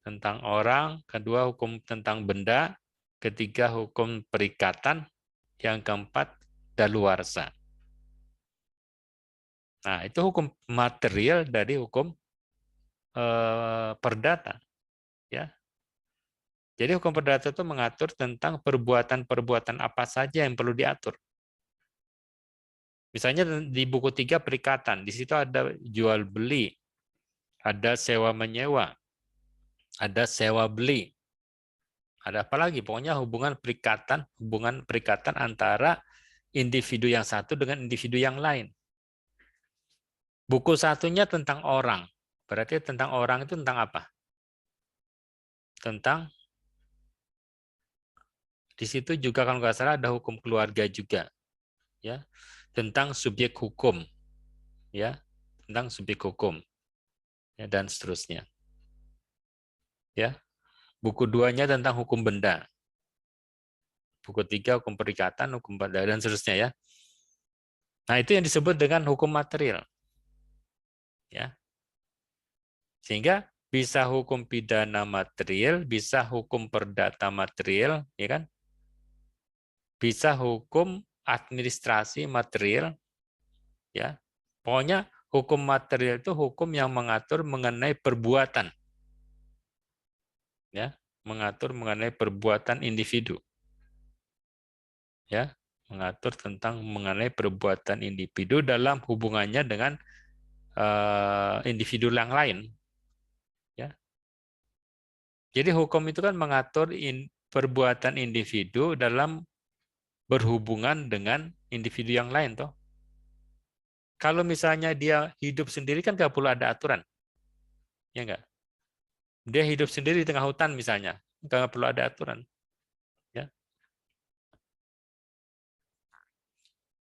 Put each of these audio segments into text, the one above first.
tentang orang, kedua hukum tentang benda, ketiga hukum perikatan, yang keempat daluarsa. Nah, itu hukum material dari hukum perdata, ya. Jadi hukum perdata itu mengatur tentang perbuatan-perbuatan apa saja yang perlu diatur. Misalnya di buku 3 perikatan, di situ ada jual beli, ada sewa menyewa, ada sewa beli, ada apa lagi? Pokoknya hubungan perikatan antara individu yang satu dengan individu yang lain. Buku satunya tentang orang. Berarti tentang orang itu tentang apa? Tentang di situ juga kalau nggak salah ada hukum keluarga juga, ya, tentang subjek hukum, ya, tentang subjek hukum, ya, dan seterusnya, ya. Buku 2-nya tentang hukum benda, buku 3 hukum perikatan, hukum benda, dan seterusnya, ya. Nah, itu yang disebut dengan hukum material, ya. Sehingga bisa hukum pidana material, bisa hukum perdata material, ya kan? Bisa hukum administrasi material, ya. Pokoknya hukum material itu hukum yang mengatur mengenai perbuatan, ya, mengatur mengenai perbuatan individu, ya, mengatur tentang mengenai perbuatan individu dalam hubungannya dengan individu yang lain, ya. Jadi hukum itu kan mengatur perbuatan individu dalam berhubungan dengan individu yang lain, toh. Kalau misalnya dia hidup sendiri kan nggak perlu ada aturan, ya nggak? Dia hidup sendiri di tengah hutan misalnya, nggak perlu ada aturan, ya.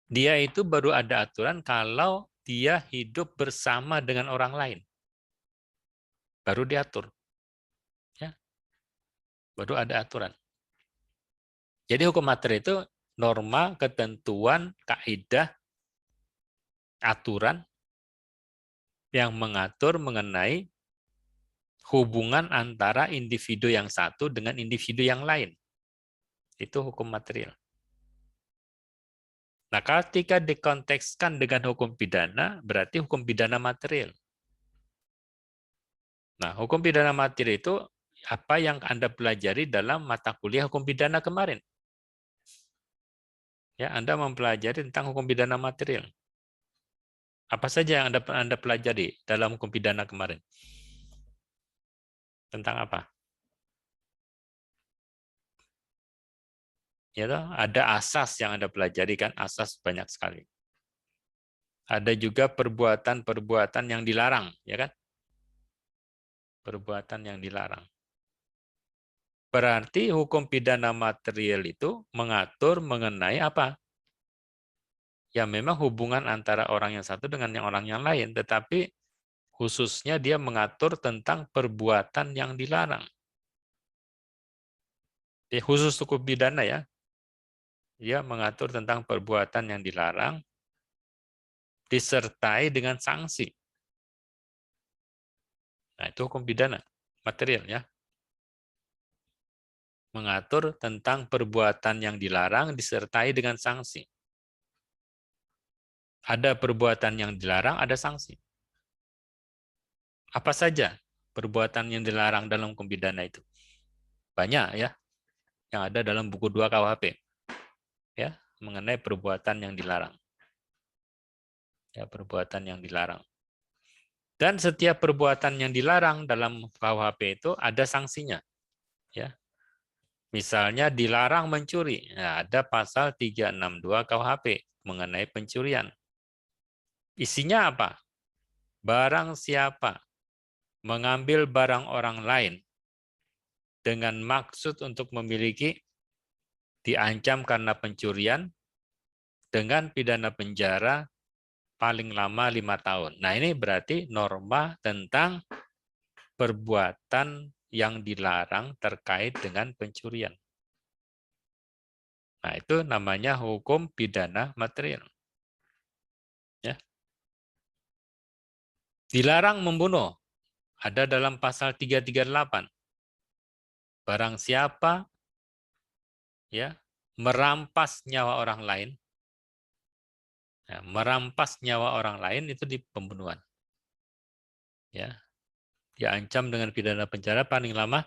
Dia itu baru ada aturan kalau dia hidup bersama dengan orang lain, baru diatur, ya. Baru ada aturan. Jadi hukum materi itu norma, ketentuan, kaidah, aturan yang mengatur mengenai hubungan antara individu yang satu dengan individu yang lain. Itu hukum material. Nah, ketika dikontekskan dengan hukum pidana, berarti hukum pidana material. Nah, hukum pidana material itu apa yang Anda pelajari dalam mata kuliah hukum pidana kemarin. Ya, Anda mempelajari tentang hukum pidana material. Apa saja yang Anda pelajari dalam hukum pidana kemarin? Tentang apa? Ya, ada asas yang Anda pelajari kan, asas banyak sekali. Ada juga perbuatan-perbuatan yang dilarang, ya kan? Perbuatan yang dilarang. Berarti hukum pidana material itu mengatur mengenai apa? Ya memang hubungan antara orang yang satu dengan orang yang lain, tetapi khususnya dia mengatur tentang perbuatan yang dilarang. Khusus hukum pidana ya, dia mengatur tentang perbuatan yang dilarang disertai dengan sanksi. Nah, itu hukum pidana material ya. Mengatur tentang perbuatan yang dilarang disertai dengan sanksi. Ada perbuatan yang dilarang, ada sanksi. Apa saja perbuatan yang dilarang dalam hukum pidana itu? Banyak ya, yang ada dalam buku 2 KUHP. Ya, mengenai perbuatan yang dilarang. Ya, perbuatan yang dilarang. Dan setiap perbuatan yang dilarang dalam KUHP itu ada sanksinya. Ya. Misalnya dilarang mencuri. Nah, ada pasal 362 KUHP mengenai pencurian. Isinya apa? Barang siapa mengambil barang orang lain dengan maksud untuk memiliki, diancam karena pencurian dengan pidana penjara paling lama 5 tahun. Nah, ini berarti norma tentang perbuatan yang dilarang terkait dengan pencurian. Nah, itu namanya hukum pidana material. Ya. Dilarang membunuh. Ada dalam pasal 338. barang siapa ya merampas nyawa orang lain, ya, merampas nyawa orang lain itu di pembunuhan. Ya, diancam dengan pidana penjara paling lama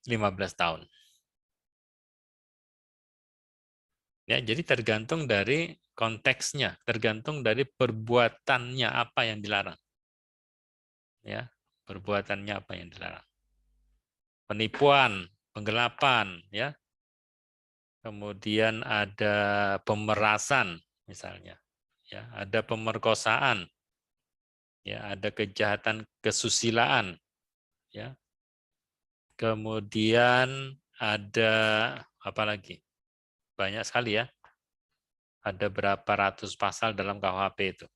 15 tahun. Ya, jadi tergantung dari konteksnya, tergantung dari perbuatannya apa yang dilarang. Ya, perbuatannya apa yang dilarang. Penipuan, penggelapan, ya. Kemudian ada pemerasan misalnya, ya, ada pemerkosaan, ya, ada kejahatan kesusilaan, ya. Kemudian ada apa lagi? Banyak sekali ya. Ada berapa ratus pasal dalam KUHP itu,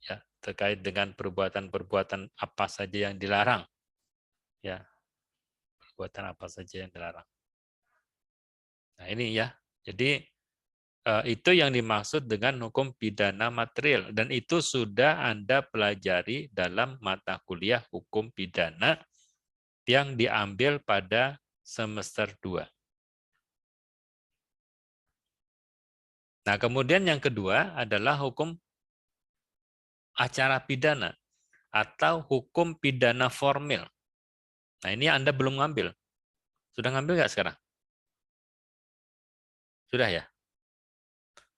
ya, terkait dengan perbuatan-perbuatan apa saja yang dilarang, ya, perbuatan apa saja yang dilarang. Nah ini ya, jadi itu yang dimaksud dengan hukum pidana material, dan itu sudah Anda pelajari dalam mata kuliah hukum pidana yang diambil pada semester 2. Nah, kemudian yang kedua adalah hukum acara pidana atau hukum pidana formil. Nah, ini Anda belum ngambil. Sudah ngambil nggak sekarang? Sudah ya?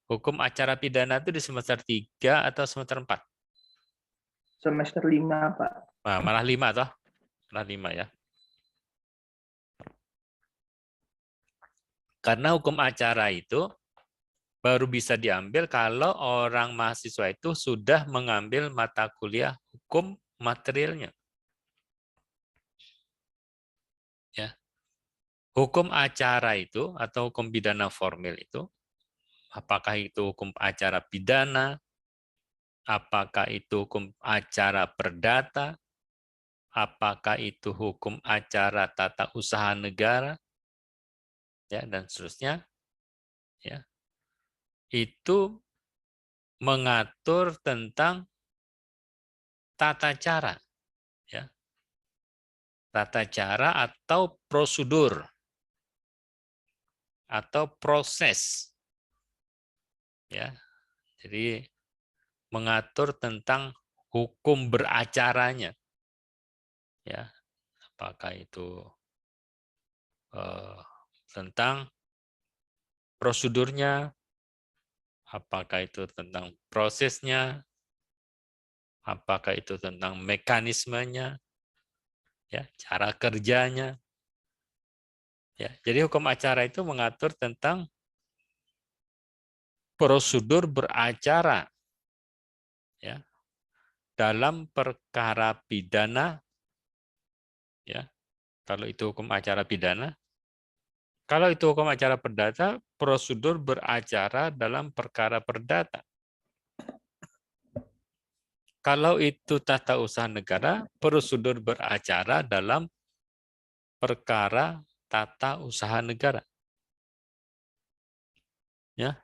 Hukum acara pidana itu di semester 3 atau semester 4? Semester 5, Pak. Nah, malah 5 toh? Malah 5 ya. Karena hukum acara itu baru bisa diambil kalau orang mahasiswa itu sudah mengambil mata kuliah hukum materialnya. Ya. Hukum acara itu atau hukum pidana formil itu, apakah itu hukum acara pidana, apakah itu hukum acara perdata, apakah itu hukum acara tata usaha negara, ya, dan seterusnya, ya, itu mengatur tentang tata cara, ya, tata cara atau prosedur atau proses, ya, jadi mengatur tentang hukum beracaranya, ya, apakah itu tentang prosedurnya, apakah itu tentang prosesnya, apakah itu tentang mekanismenya, ya, cara kerjanya, ya. Jadi hukum acara itu mengatur tentang prosedur beracara, ya, dalam perkara pidana, ya. Kalau itu hukum acara pidana, kalau itu hukum acara perdata, prosedur beracara dalam perkara perdata. Kalau itu tata usaha negara, prosedur beracara dalam perkara tata usaha negara. Ya.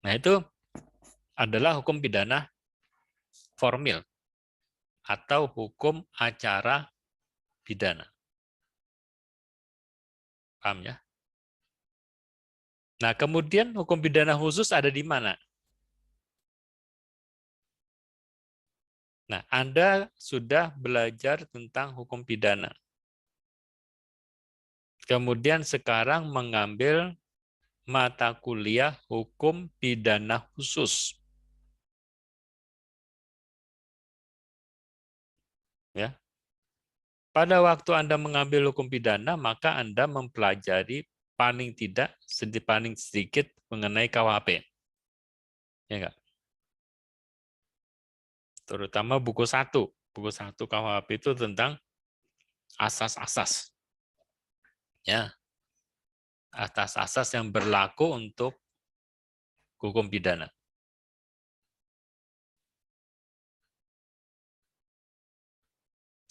Nah, itu adalah hukum pidana formil atau hukum acara pidana. Paham ya? Nah, kemudian hukum pidana khusus ada di mana? Nah, Anda sudah belajar tentang hukum pidana. Kemudian sekarang mengambil mata kuliah hukum pidana khusus. Ya. Pada waktu Anda mengambil hukum pidana, maka Anda mempelajari paling sedikit mengenai KUHP. Ya enggak? Terutama buku 1. Buku 1 KUHP itu tentang asas-asas. Ya. Asas-asas yang berlaku untuk hukum pidana.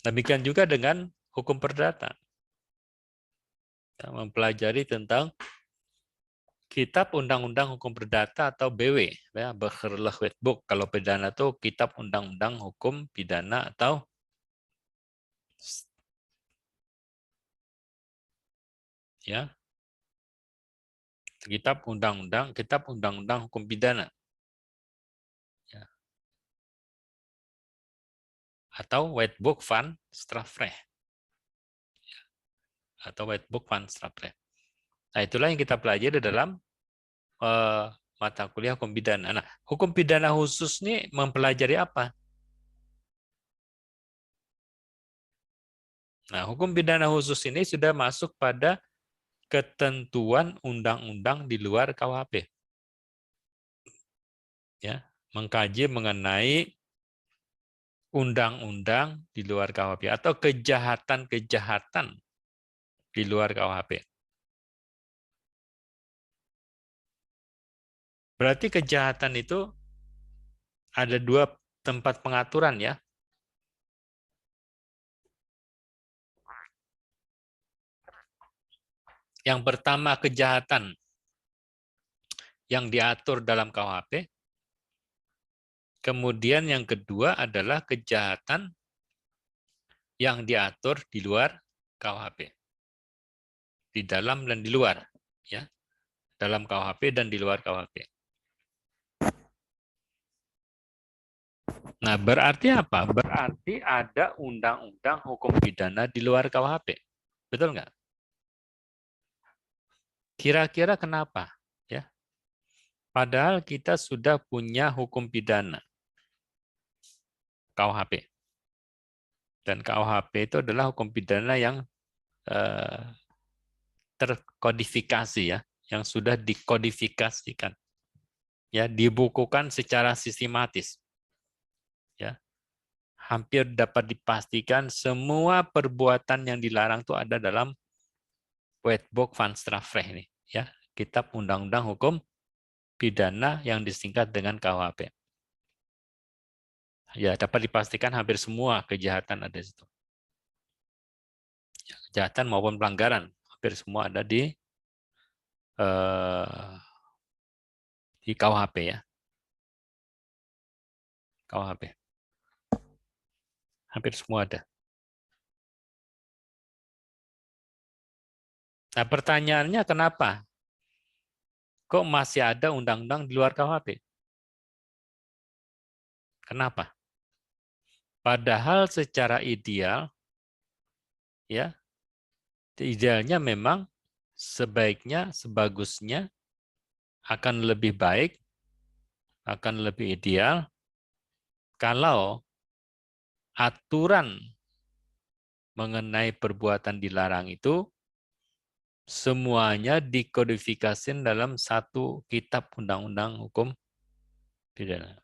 Demikian juga dengan hukum perdata. Ya, mempelajari tentang Kitab Undang-Undang Hukum Perdata atau BW, ya, Burgerlijk Wetboek. Kalau pidana itu Kitab Undang-Undang Hukum Pidana atau ya, Kitab Undang-Undang Hukum Pidana. Ya. Atau Wetboek van Strafrecht. Ya. Atau Wetboek van Strafrecht. Nah, itulah yang kita pelajari dalam mata kuliah hukum pidana. Nah, hukum pidana khusus ini mempelajari apa? Nah, hukum pidana khusus ini sudah masuk pada ketentuan undang-undang di luar KUHP. Ya, mengkaji mengenai undang-undang di luar KUHP atau kejahatan-kejahatan di luar KUHP. Berarti kejahatan itu ada dua tempat pengaturan ya. Yang pertama kejahatan yang diatur dalam KUHP. Kemudian yang kedua adalah kejahatan yang diatur di luar KUHP. Di dalam dan di luar, ya. Dalam KUHP dan di luar KUHP. Nah, berarti apa? Berarti ada undang-undang hukum pidana di luar KUHP. Betul nggak? Kira-kira kenapa? Ya. Padahal kita sudah punya hukum pidana KUHP. Dan KUHP itu adalah hukum pidana yang terkodifikasi ya, yang sudah dikodifikasikan. Ya, dibukukan secara sistematis. Ya. Hampir dapat dipastikan semua perbuatan yang dilarang itu ada dalam Wetboek van Strafrecht ini, ya, Kitab Undang-Undang Hukum Pidana yang disingkat dengan KUHP. Ya, dapat dipastikan hampir semua kejahatan ada di situ. Ya, kejahatan maupun pelanggaran hampir semua ada di KUHP ya. KUHP. Hampir semua ada. Nah, pertanyaannya kenapa? Kok masih ada undang-undang di luar KUHP? Kenapa? Padahal secara ideal, ya, idealnya memang sebaiknya, sebagusnya akan lebih baik, akan lebih ideal kalau aturan mengenai perbuatan dilarang itu semuanya dikodifikasi dalam satu kitab undang-undang hukum pidana.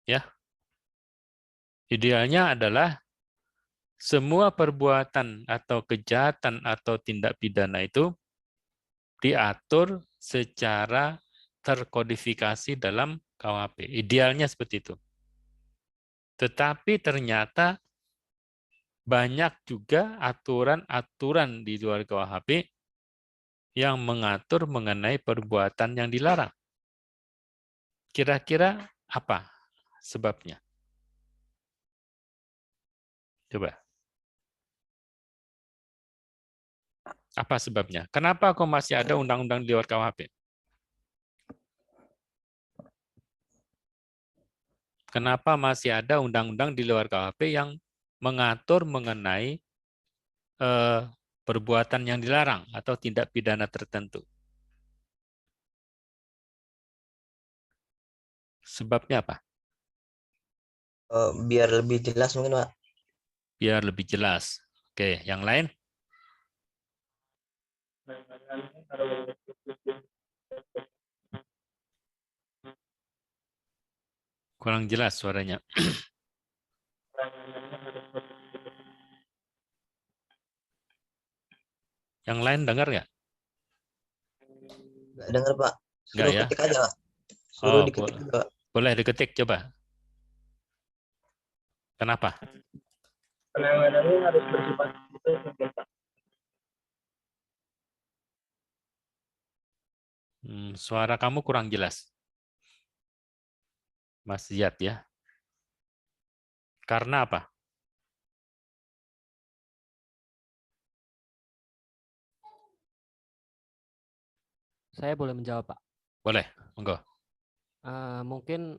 Ya. Idealnya adalah semua perbuatan atau kejahatan atau tindak pidana itu diatur secara terkodifikasi dalam KUHP. Idealnya seperti itu. Tetapi ternyata banyak juga aturan-aturan di luar KUHP yang mengatur mengenai perbuatan yang dilarang. Kira-kira apa sebabnya? Coba. Apa sebabnya? Kenapa kok masih ada undang-undang di luar KUHP? Kenapa masih ada undang-undang di luar KUHP yang mengatur mengenai perbuatan yang dilarang atau tindak pidana tertentu? Sebabnya apa? Biar lebih jelas mungkin, Pak. Biar lebih jelas. Oke, yang lain? Kurang jelas suaranya. Yang lain dengar nggak? Nggak dengar, Pak. Nggak Suruh ya? ketik aja, Pak. Suruh Oh, diketik juga, Pak. boleh diketik coba. Kenapa? Penanganannya harus bersifat khusus mungkin, Pak. Suara kamu kurang jelas, Mas Ziyad ya. Karena apa? Saya boleh menjawab, Pak. Boleh, monggo. Mungkin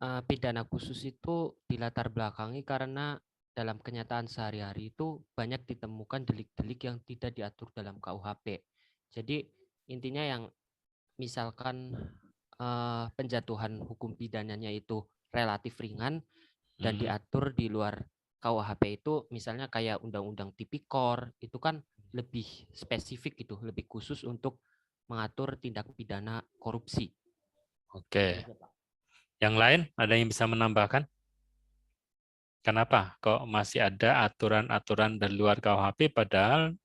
pidana khusus itu dilatar belakangi karena dalam kenyataan sehari-hari itu banyak ditemukan delik-delik yang tidak diatur dalam KUHP. Jadi intinya yang misalkan penjatuhan hukum pidananya itu relatif ringan dan diatur di luar KUHP itu, misalnya kayak Undang-Undang Tipikor, itu kan lebih spesifik gitu, lebih khusus untuk mengatur tindak pidana korupsi. Oke. Yang lain ada yang bisa menambahkan? Kenapa kok masih ada aturan-aturan dari luar KUHP padahal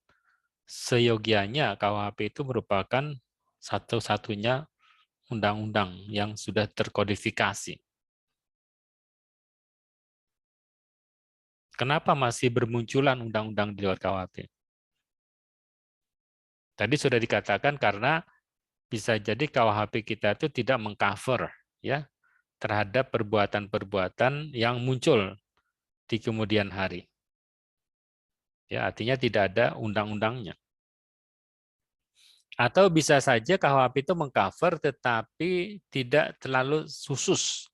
seyogianya KUHP itu merupakan satu-satunya undang-undang yang sudah terkodifikasi. Kenapa masih bermunculan undang-undang di luar KUHP? Tadi sudah dikatakan karena bisa jadi KUHP kita itu tidak mengcover ya terhadap perbuatan-perbuatan yang muncul di kemudian hari. Ya, artinya tidak ada undang-undangnya. Atau bisa saja KUHP itu mengcover tetapi tidak terlalu khusus,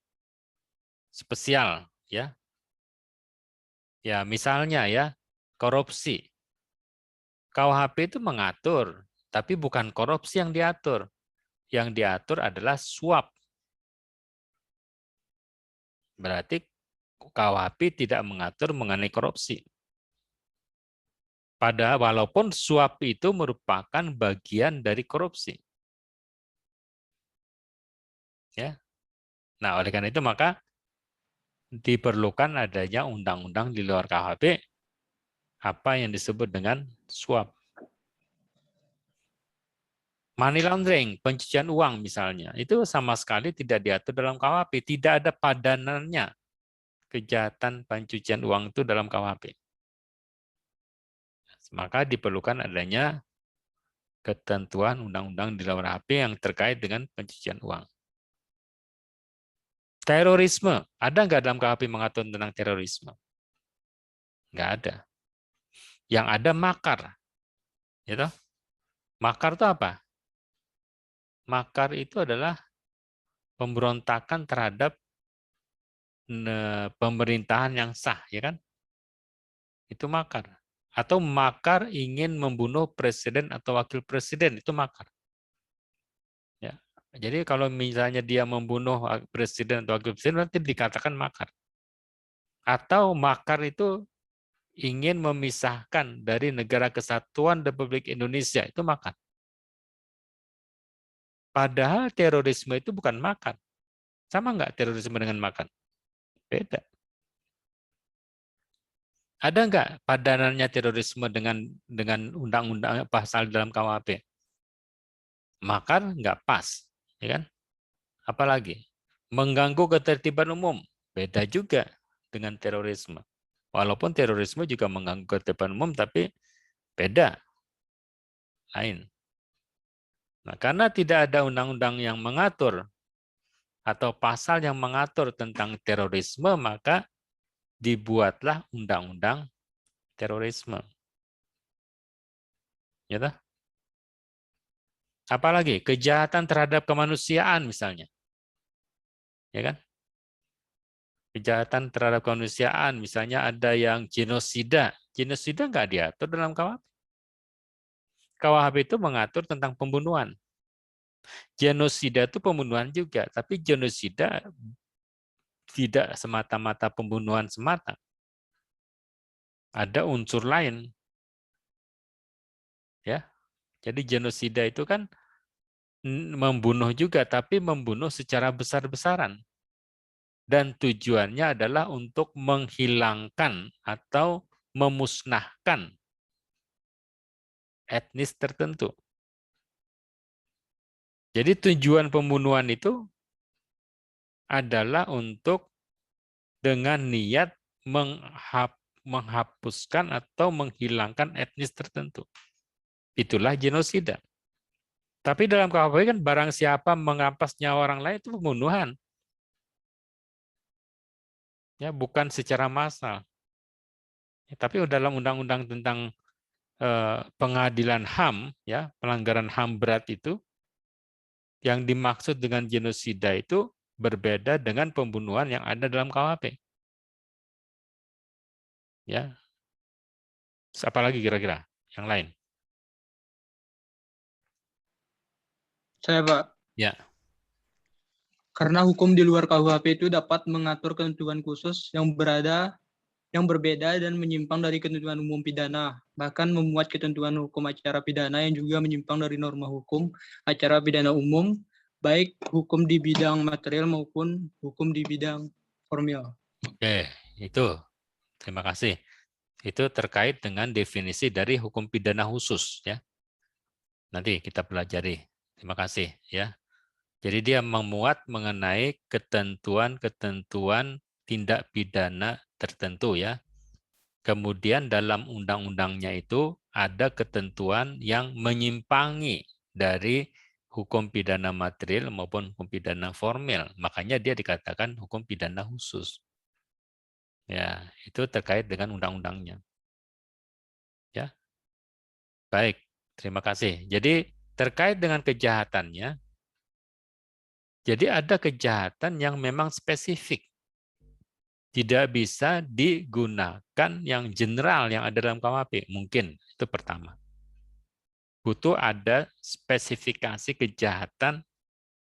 spesial, ya. Ya, misalnya ya, korupsi. KUHP itu mengatur, tapi bukan korupsi yang diatur. Yang diatur adalah suap. Berarti KUHP tidak mengatur mengenai korupsi. Padahal walaupun suap itu merupakan bagian dari korupsi. Ya. Nah, oleh karena itu maka diperlukan adanya undang-undang di luar KUHP apa yang disebut dengan suap. Money laundering, pencucian uang misalnya, itu sama sekali tidak diatur dalam KUHP, tidak ada padanannya kejahatan pencucian uang itu dalam KUHP. Maka diperlukan adanya ketentuan undang-undang di luar KUHP yang terkait dengan pencucian uang. Terorisme, ada nggak dalam KUHP mengatur tentang terorisme? Nggak ada. Yang ada makar. Gitu? Makar itu apa? Makar itu adalah pemberontakan terhadap pemerintahan yang sah, ya kan? Itu makar. Atau makar ingin membunuh presiden atau wakil presiden, itu makar. Ya. Jadi kalau misalnya dia membunuh presiden atau wakil presiden, nanti dikatakan makar. Atau makar itu ingin memisahkan dari negara kesatuan Republik Indonesia, itu makar. Padahal terorisme itu bukan makar. Sama nggak terorisme dengan makar? Beda. Ada nggak padanannya terorisme dengan undang-undang pasal dalam KUHP? Makar nggak pas, ya kan? Apalagi mengganggu ketertiban umum, beda juga dengan terorisme. Walaupun terorisme juga mengganggu ketertiban umum, tapi beda, lain. Nah, karena tidak ada undang-undang yang mengatur atau pasal yang mengatur tentang terorisme, maka dibuatlah undang-undang terorisme. Ya toh? Apalagi kejahatan terhadap kemanusiaan misalnya. Ya kan? Kejahatan terhadap kemanusiaan, misalnya ada yang genosida. Genosida nggak diatur dalam KUHP. KUHP itu mengatur tentang pembunuhan. Genosida itu pembunuhan juga, tapi genosida tidak semata-mata pembunuhan semata. Ada unsur lain. Ya. Jadi genosida itu kan membunuh juga, tapi membunuh secara besar-besaran. Dan tujuannya adalah untuk menghilangkan atau memusnahkan etnis tertentu. Jadi tujuan pembunuhan itu adalah untuk dengan niat menghapuskan atau menghilangkan etnis tertentu. Itulah genosida. Tapi dalam KUHP kan barang siapa mengampas nyawa orang lain itu pembunuhan. Ya, bukan secara massal. Ya, tapi dalam undang-undang tentang pengadilan HAM, ya, pelanggaran HAM berat itu, yang dimaksud dengan genosida itu berbeda dengan pembunuhan yang ada dalam KUHP. Ya, apalagi kira-kira yang lain? Saya, Pak. Ya, Karena hukum di luar KUHP itu dapat mengatur ketentuan khusus yang berbeda dan menyimpang dari ketentuan umum pidana, bahkan memuat ketentuan hukum acara pidana yang juga menyimpang dari norma hukum acara pidana umum, baik hukum di bidang material maupun hukum di bidang formil. oke, itu. Terima kasih. Itu terkait dengan definisi dari hukum pidana khusus, ya. Nanti kita pelajari. Terima kasih, ya. Jadi dia memuat mengenai ketentuan-ketentuan tindak pidana tertentu, ya. Kemudian dalam undang-undangnya itu ada ketentuan yang menyimpangi dari hukum pidana material maupun hukum pidana formil. Makanya dia dikatakan hukum pidana khusus. Ya, itu terkait dengan undang-undangnya. Ya. Baik, terima kasih. Jadi terkait dengan kejahatannya, jadi ada kejahatan yang memang spesifik. Tidak bisa digunakan yang general yang ada dalam KUHP. Mungkin, itu pertama. Butuh ada spesifikasi kejahatan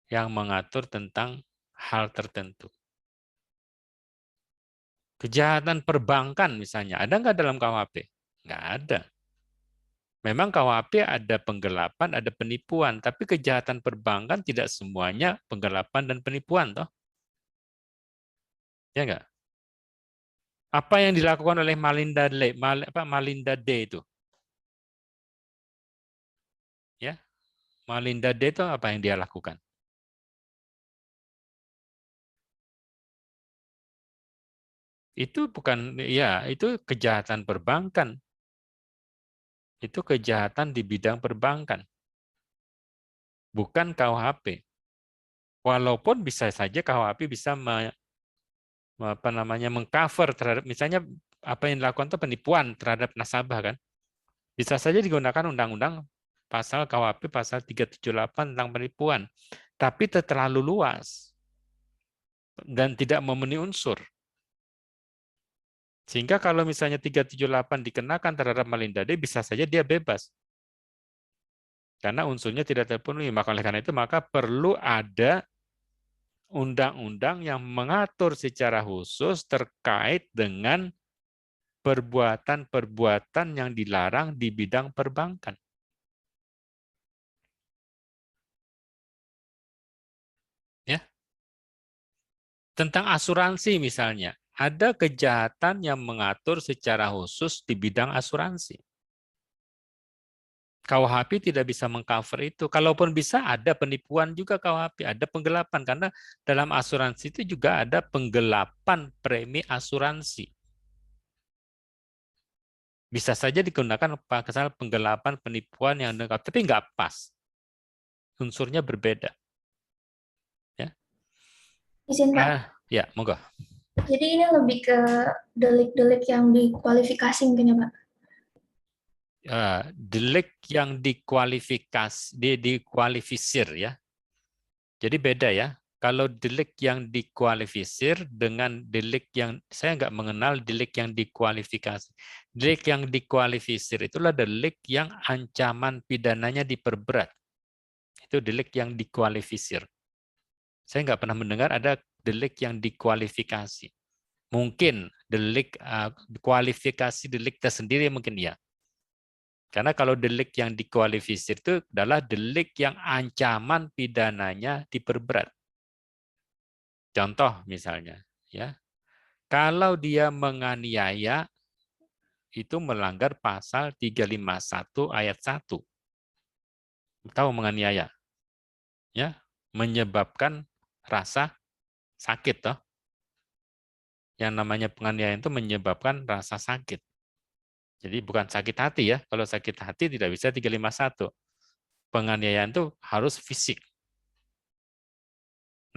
yang mengatur tentang hal tertentu. Kejahatan perbankan misalnya, ada nggak dalam KUHP? Nggak ada. Memang KUHP ada penggelapan, ada penipuan, tapi kejahatan perbankan tidak semuanya penggelapan dan penipuan, toh? Ya nggak? Apa yang dilakukan oleh Malinda D itu? Ya, Malinda D itu apa yang dia lakukan? Itu bukan, ya, itu kejahatan perbankan. Itu kejahatan di bidang perbankan, bukan KUHP. Walaupun bisa saja KUHP bisa mengcover terhadap, misalnya apa yang dilakukan itu penipuan terhadap nasabah, kan? Bisa saja digunakan undang-undang pasal KUHP pasal 378 tentang penipuan, tapi terlalu luas dan tidak memenuhi unsur. Sehingga kalau misalnya 378 dikenakan terhadap Malinda D, bisa saja dia bebas. Karena unsurnya tidak terpenuhi. Maka oleh karena itu maka perlu ada undang-undang yang mengatur secara khusus terkait dengan perbuatan-perbuatan yang dilarang di bidang perbankan. Ya. Tentang asuransi misalnya, ada kejahatan yang mengatur secara khusus di bidang asuransi. KUHP tidak bisa mengcover itu. Kalaupun bisa, ada penipuan juga KUHP, ada penggelapan. Karena dalam asuransi itu juga ada penggelapan premi asuransi. Bisa saja digunakan pasal penggelapan penipuan yang lengkap, tapi nggak pas. Unsurnya berbeda. Ya, Izin Pak. Ya, monggo. Jadi ini lebih ke delik-delik yang dikualifikasi mungkin ya Pak? Delik yang dikualifisir, ya. Jadi beda, ya. Kalau delik yang dikualifisir dengan delik yang, saya nggak mengenal delik yang dikualifikasi. Delik yang dikualifisir itulah delik yang ancaman pidananya diperberat. Itu delik yang dikualifisir. Saya nggak pernah mendengar ada delik yang dikualifikasi. Mungkin delik kualifikasi delik tersendiri mungkin ya. Karena kalau delik yang dikualifisir itu adalah delik yang ancaman pidananya diperberat. Contoh misalnya, ya, kalau dia menganiaya itu melanggar pasal 351 ayat 1. Tahu menganiaya? Ya, menyebabkan rasa sakit, toh. Yang namanya penganiayaan itu menyebabkan rasa sakit. Jadi bukan sakit hati ya. Kalau sakit hati tidak bisa 351. Penganiayaan itu harus fisik.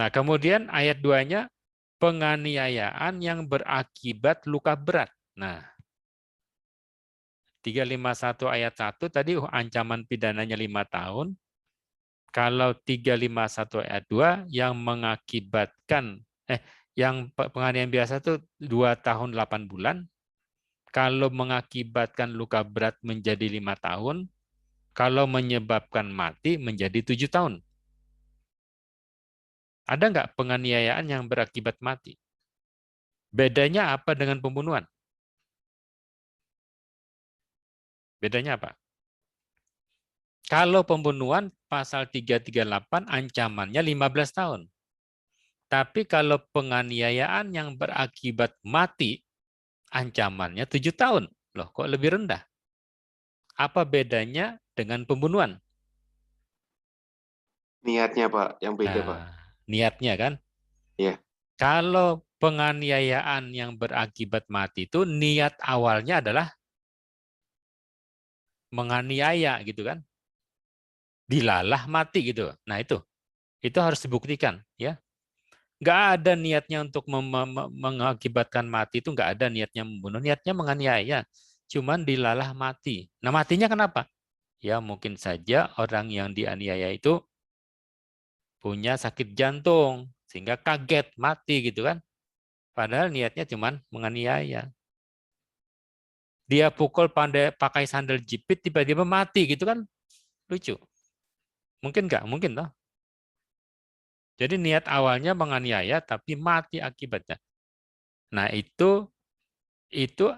Nah, kemudian ayat 2-nya penganiayaan yang berakibat luka berat. Nah, 351 ayat 1 tadi ancaman pidananya 5 tahun. Kalau 351 ayat 2 yang mengakibatkan yang penganiayaan biasa itu 2 tahun 8 bulan. Kalau mengakibatkan luka berat menjadi 5 tahun, kalau menyebabkan mati menjadi 7 tahun. Ada nggak penganiayaan yang berakibat mati? Bedanya apa dengan pembunuhan? Bedanya apa? Kalau pembunuhan pasal 338 ancamannya 15 tahun. Tapi kalau penganiayaan yang berakibat mati ancamannya 7 tahun. Loh, kok lebih rendah? Apa bedanya dengan pembunuhan? Niatnya, Pak, yang beda, Pak. Nah, niatnya kan? Iya. Kalau penganiayaan yang berakibat mati itu niat awalnya adalah menganiaya gitu kan? Dilalah mati gitu. Nah itu harus dibuktikan ya. Nggak ada niatnya untuk mengakibatkan mati itu nggak ada niatnya membunuh, niatnya menganiaya. Cuman dilalah mati. Nah matinya kenapa? Ya mungkin saja orang yang dianiaya itu punya sakit jantung sehingga kaget mati gitu kan. Padahal niatnya cuman menganiaya. Dia pukul pandai pakai sandal jepit tiba-tiba mati gitu kan lucu. Mungkin nggak? Mungkin toh. Jadi niat awalnya menganiaya tapi mati akibatnya. Nah itu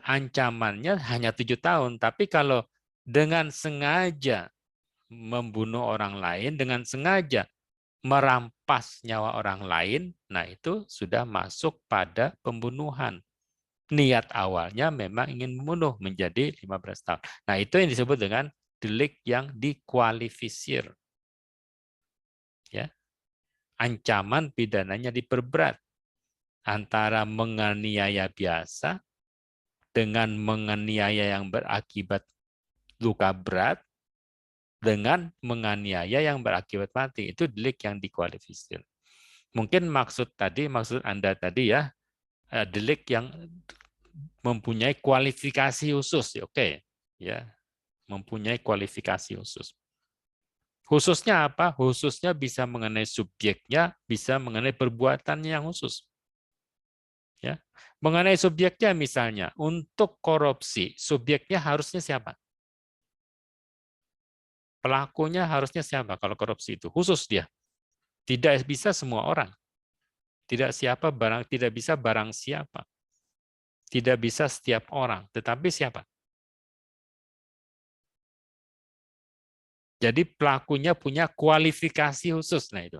ancamannya hanya 7 tahun. Tapi kalau dengan sengaja membunuh orang lain, dengan sengaja merampas nyawa orang lain, nah itu sudah masuk pada pembunuhan. Niat awalnya memang ingin membunuh menjadi 15 tahun. Nah itu yang disebut dengan delik yang dikualifisir. Ya. Ancaman pidananya diperberat antara menganiaya biasa dengan menganiaya yang berakibat luka berat dengan menganiaya yang berakibat mati. Itu delik yang dikualifisir. Mungkin maksud Anda tadi ya, delik yang mempunyai kualifikasi khusus. Oke. Ya, mempunyai kualifikasi khusus. Khususnya apa? Khususnya bisa mengenai subjeknya, bisa mengenai perbuatannya yang khusus. Ya. Mengenai subjeknya misalnya, untuk korupsi, subjeknya harusnya siapa? Pelakunya harusnya siapa kalau korupsi itu? Khusus dia. Tidak bisa semua orang. Tidak bisa barang siapa. Tidak bisa setiap orang, tetapi siapa? Jadi pelakunya punya kualifikasi khusus. Nah itu.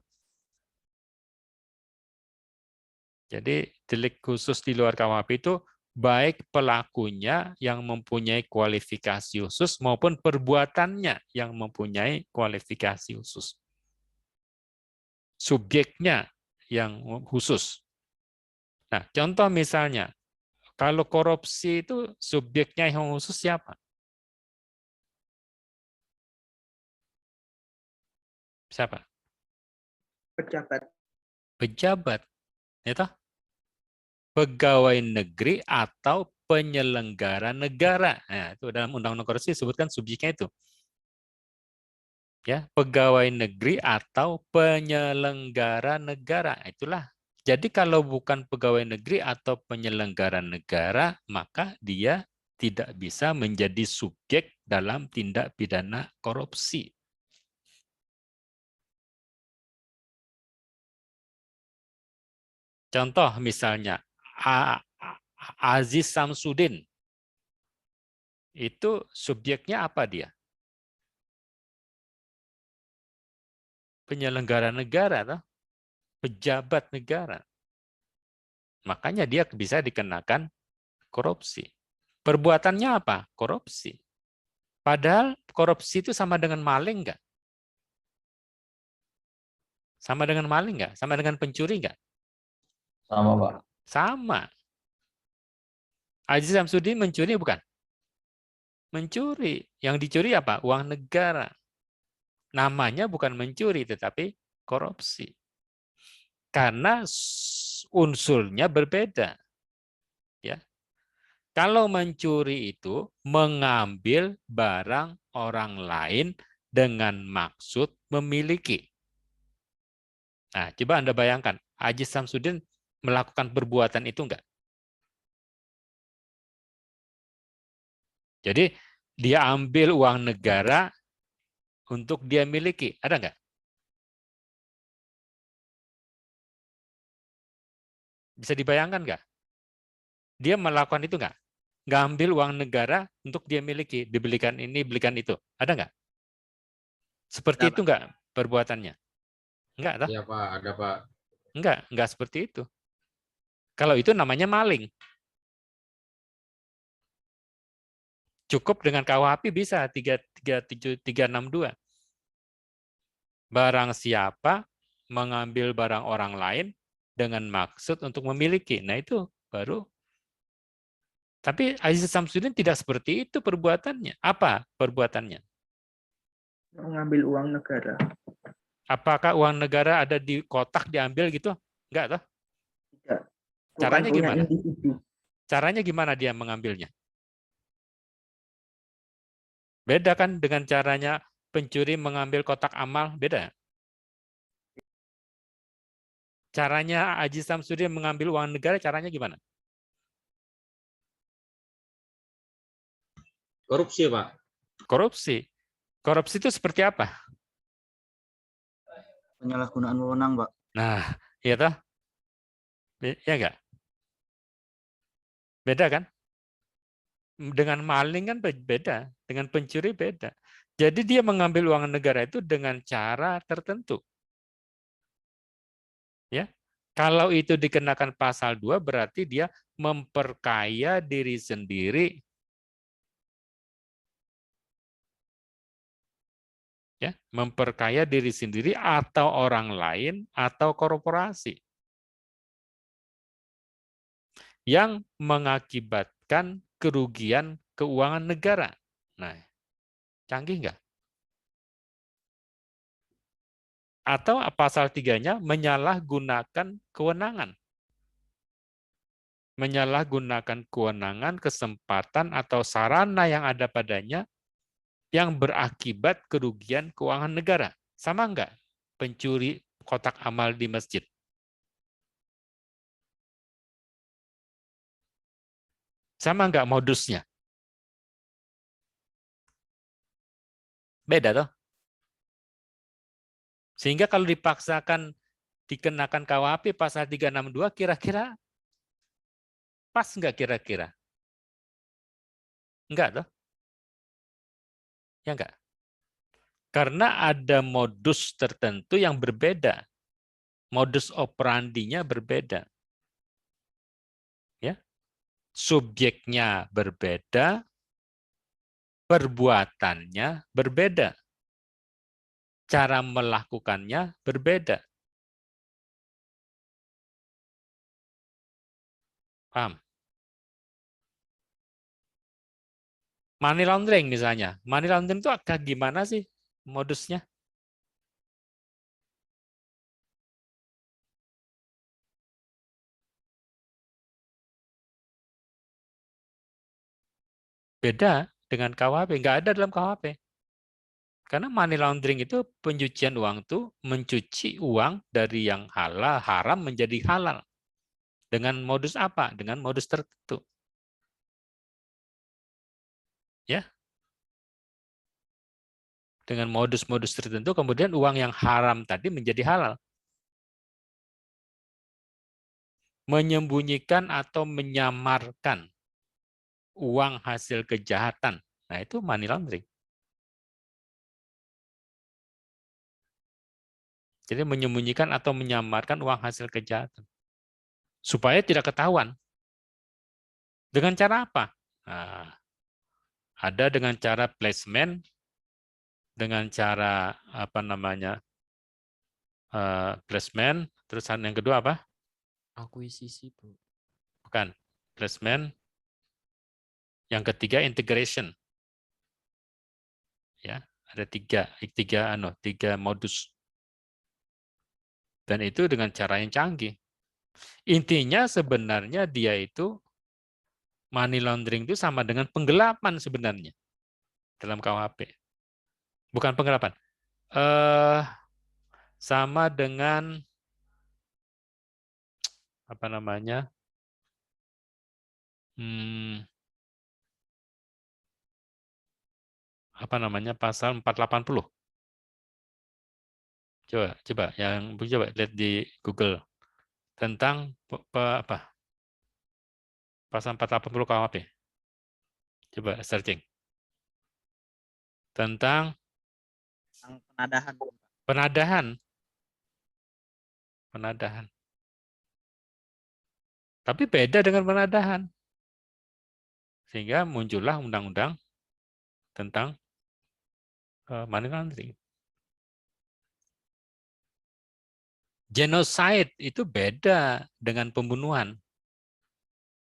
Jadi delik khusus di luar KUHP itu baik pelakunya yang mempunyai kualifikasi khusus maupun perbuatannya yang mempunyai kualifikasi khusus. Subjeknya yang khusus. Nah, contoh misalnya, kalau korupsi itu subjeknya yang khusus siapa? Siapa? Pejabat. Pejabat. Itu pegawai negeri atau penyelenggara negara. Nah, itu dalam Undang-Undang Korupsi disebutkan subjeknya itu. Ya, pegawai negeri atau penyelenggara negara. Itulah. Jadi kalau bukan pegawai negeri atau penyelenggara negara, maka dia tidak bisa menjadi subjek dalam tindak pidana korupsi. Contoh misalnya, Aziz Samsudin. Itu subjeknya apa dia? Penyelenggara negara, toh? Pejabat negara. Makanya dia bisa dikenakan korupsi. Perbuatannya apa? Korupsi. Padahal korupsi itu sama dengan maling nggak? Sama dengan maling nggak? Sama dengan pencuri nggak? Sama, Pak. Sama. Haji Samsudin mencuri bukan? Mencuri. Yang dicuri apa? Uang negara. Namanya bukan mencuri, tetapi korupsi. Karena unsurnya berbeda. Ya. Kalau mencuri itu mengambil barang orang lain dengan maksud memiliki. Nah, coba Anda bayangkan, Haji Samsudin melakukan perbuatan itu enggak? Jadi, dia ambil uang negara untuk dia miliki. Ada enggak? Bisa dibayangkan enggak? Dia melakukan itu enggak? Enggak ambil uang negara untuk dia miliki. Dibelikan ini, belikan itu. Ada enggak? Seperti itu enggak perbuatannya? Enggak, toh? Iya Pak, ada Pak. Enggak seperti itu. Kalau itu namanya maling. Cukup dengan KUHP bisa 362. Barang siapa mengambil barang orang lain dengan maksud untuk memiliki. Nah, itu baru. Tapi Aziz Samsudin tidak seperti itu perbuatannya. Apa perbuatannya? Mengambil uang negara. Apakah uang negara ada di kotak diambil gitu? Enggak, toh? Tidak. Caranya punya gimana? individu. Caranya gimana dia mengambilnya? Beda kan dengan caranya pencuri mengambil kotak amal, beda. Caranya Haji Samsudin mengambil uang negara, caranya gimana? Korupsi Pak. Korupsi. Korupsi itu seperti apa? Penyalahgunaan wewenang, Pak. Nah, iya toh? Ya enggak? Beda kan? Dengan maling kan beda, dengan pencuri beda. Jadi dia mengambil uang negara itu dengan cara tertentu. Ya. Kalau itu dikenakan pasal 2 berarti dia memperkaya diri sendiri. Ya, memperkaya diri sendiri atau orang lain atau korporasi yang mengakibatkan kerugian keuangan negara. Nah, canggih nggak? Atau pasal 3-nya menyalahgunakan kewenangan. Menyalahgunakan kewenangan, kesempatan, atau sarana yang ada padanya yang berakibat kerugian keuangan negara. Sama nggak pencuri kotak amal di masjid? Sama nggak modusnya? Beda toh? Sehingga kalau dipaksakan dikenakan KUHP pasal 362 kira-kira pas nggak kira-kira? Enggak toh? Ya enggak? Karena ada modus tertentu yang berbeda. Modus operandinya berbeda. Ya. Subjeknya berbeda, perbuatannya berbeda. Cara melakukannya berbeda. Paham? Money laundering misalnya. Money laundering itu agak gimana sih modusnya? Beda dengan KUHP. Nggak ada dalam KUHP. Karena money laundering itu pencucian uang itu mencuci uang dari yang halal, haram menjadi halal. Dengan modus apa? Dengan modus tertentu. Ya. Dengan modus-modus tertentu kemudian uang yang haram tadi menjadi halal. Menyembunyikan atau menyamarkan uang hasil kejahatan. Nah, itu money laundering. Jadi menyembunyikan atau menyamarkan uang hasil kejahatan. Supaya tidak ketahuan. Dengan cara apa? Nah, ada dengan cara placement, dengan cara apa namanya placement, terus yang kedua apa? Akuisisi, Bu. Bukan placement, Yang ketiga integration. Ya, ada tiga modus. Dan itu dengan cara yang canggih. Intinya sebenarnya dia itu money laundering itu sama dengan penggelapan sebenarnya dalam KUHP. Bukan penggelapan. Sama dengan apa namanya? Apa namanya? Pasal 480. Coba lihat di Google tentang apa? Pasal 480 KUHP. Coba searching. Tentang penadahan. Penadahan. Tapi beda dengan penadahan. Sehingga muncullah undang-undang tentang money laundering. Genocide itu beda dengan pembunuhan.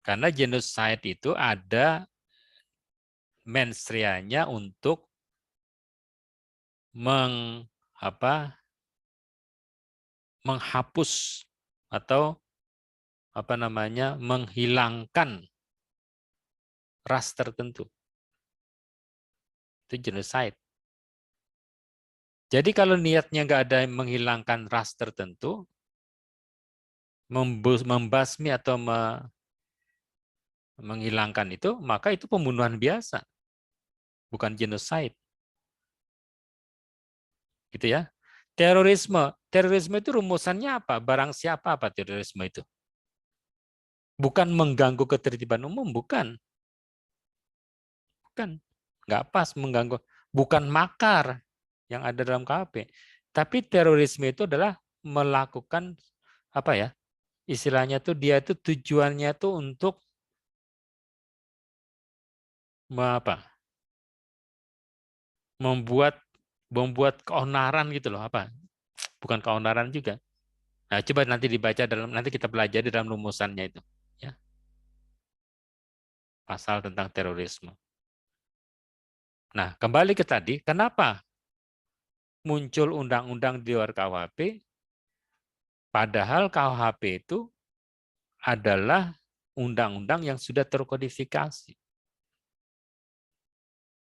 Karena genocide itu ada mensreanya untuk menghapus atau apa namanya menghilangkan ras tertentu. Itu genocide. Jadi kalau niatnya nggak ada menghilangkan ras tertentu, membasmi atau menghilangkan itu, maka itu pembunuhan biasa, bukan genocide. Gitu ya. Terorisme itu rumusannya apa? Barang siapa apa terorisme itu? Bukan mengganggu ketertiban umum, bukan. Bukan. Nggak pas mengganggu. Bukan makar yang ada dalam KUHP. Tapi terorisme itu adalah melakukan apa ya? Istilahnya tuh dia itu tujuannya tuh untuk membuat keonaran gitu loh, apa? Bukan keonaran juga. Nah, coba nanti dibaca nanti kita pelajari dalam rumusannya itu, ya. Pasal tentang terorisme. Nah, kembali ke tadi, kenapa muncul undang-undang di luar KUHP, padahal KUHP itu adalah undang-undang yang sudah terkodifikasi.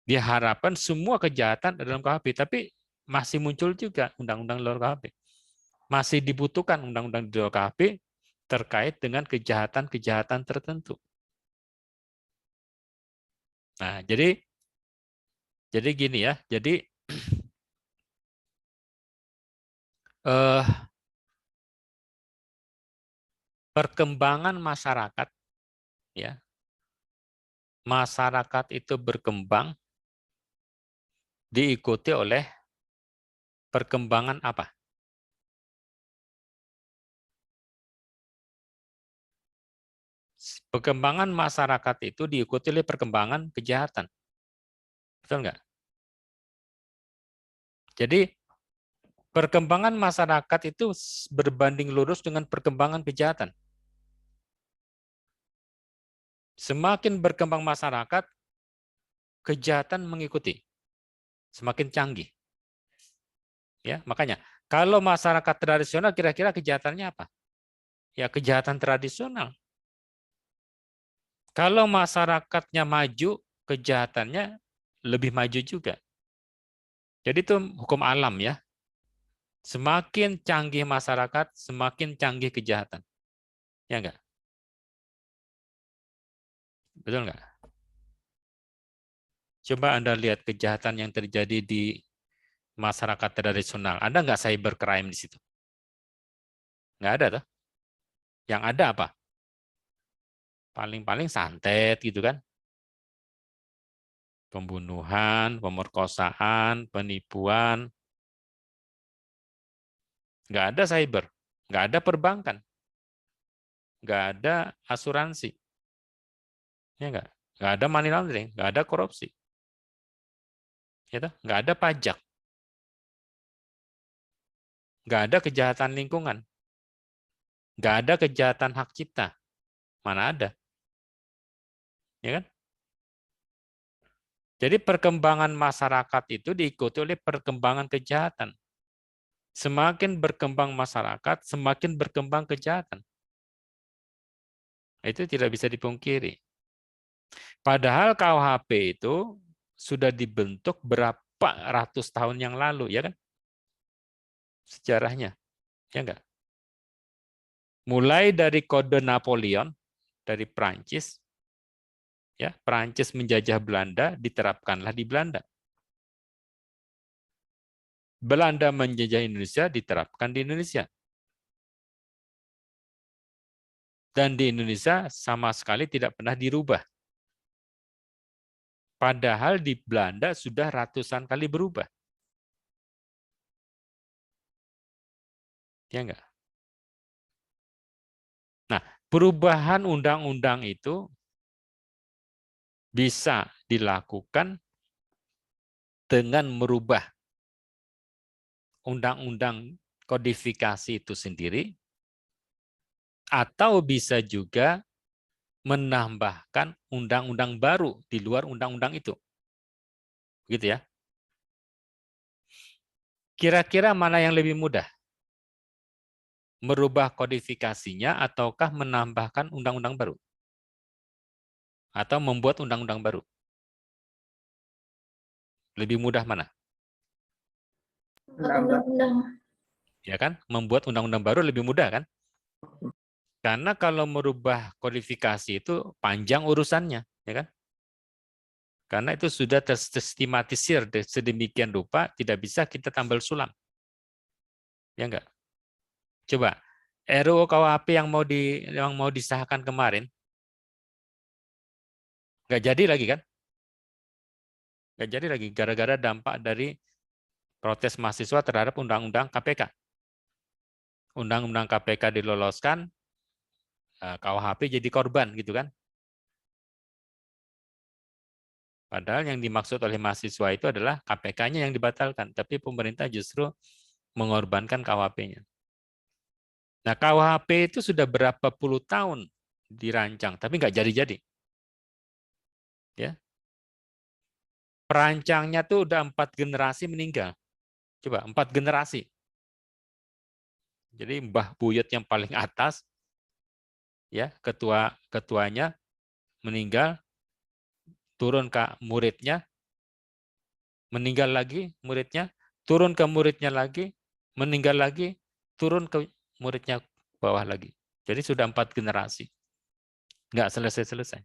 Diharapkan semua kejahatan ada dalam KUHP, tapi masih muncul juga undang-undang di luar KUHP. Masih dibutuhkan undang-undang di luar KUHP terkait dengan kejahatan-kejahatan tertentu. Nah, jadi gini ya, jadi perkembangan masyarakat, ya, masyarakat itu berkembang diikuti oleh perkembangan apa? Perkembangan masyarakat itu diikuti oleh perkembangan kejahatan. Betul nggak? Jadi perkembangan masyarakat itu berbanding lurus dengan perkembangan kejahatan. Semakin berkembang masyarakat, kejahatan mengikuti. Semakin canggih. Ya, makanya kalau masyarakat tradisional kira-kira kejahatannya apa? Ya kejahatan tradisional. Kalau masyarakatnya maju, kejahatannya lebih maju juga. Jadi itu hukum alam ya. Semakin canggih masyarakat, semakin canggih kejahatan. Ya enggak? Betul enggak? Coba Anda lihat kejahatan yang terjadi di masyarakat tradisional. Ada enggak cybercrime di situ? Enggak ada toh? Yang ada apa? Paling-paling santet gitu kan. Pembunuhan, pemerkosaan, penipuan. Nggak ada cyber, nggak ada perbankan, nggak ada asuransi, ya nggak ada money laundering, nggak ada korupsi, ya nggak ada pajak, nggak ada kejahatan lingkungan, nggak ada kejahatan hak cipta, mana ada, ya kan? Jadi perkembangan masyarakat itu diikuti oleh perkembangan kejahatan. Semakin berkembang masyarakat, semakin berkembang kejahatan. Itu tidak bisa dipungkiri. Padahal KUHP itu sudah dibentuk berapa ratus tahun yang lalu, ya kan? Sejarahnya, ya enggak? Mulai dari Kode Napoleon dari Prancis, ya, Prancis menjajah Belanda, diterapkanlah di Belanda. Belanda menjajah Indonesia, diterapkan di Indonesia. Dan di Indonesia sama sekali tidak pernah dirubah. Padahal di Belanda sudah ratusan kali berubah. Ya enggak? Nah, perubahan undang-undang itu bisa dilakukan dengan merubah undang-undang kodifikasi itu sendiri, atau bisa juga menambahkan undang-undang baru di luar undang-undang itu. Gitu ya. Kira-kira mana yang lebih mudah? Merubah kodifikasinya ataukah menambahkan undang-undang baru? Atau membuat undang-undang baru? Lebih mudah mana? Undang-undang. Ya kan? Membuat undang-undang baru lebih mudah kan? Karena kalau merubah kodifikasi itu panjang urusannya, ya kan? Karena itu sudah tersistematisir sedemikian rupa, tidak bisa kita tambal sulam. Ya enggak? Coba, RUU KUHP yang mau disahkan kemarin, nggak jadi lagi kan? Nggak jadi lagi, gara-gara dampak dari protes mahasiswa terhadap Undang-Undang KPK. Undang-Undang KPK diloloskan, KUHP jadi korban, gitu kan? Padahal yang dimaksud oleh mahasiswa itu adalah KPK-nya yang dibatalkan, tapi pemerintah justru mengorbankan KUHP-nya. Nah, KUHP itu sudah berapa puluh tahun dirancang, tapi nggak jadi-jadi. Ya, perancangnya tuh udah 4 generasi meninggal. Coba 4 generasi. Jadi Mbah Buyut yang paling atas, ya ketuanya meninggal, turun ke muridnya, meninggal lagi muridnya, turun ke muridnya lagi, meninggal lagi, turun ke muridnya bawah lagi. Jadi sudah 4 generasi. Nggak selesai-selesai.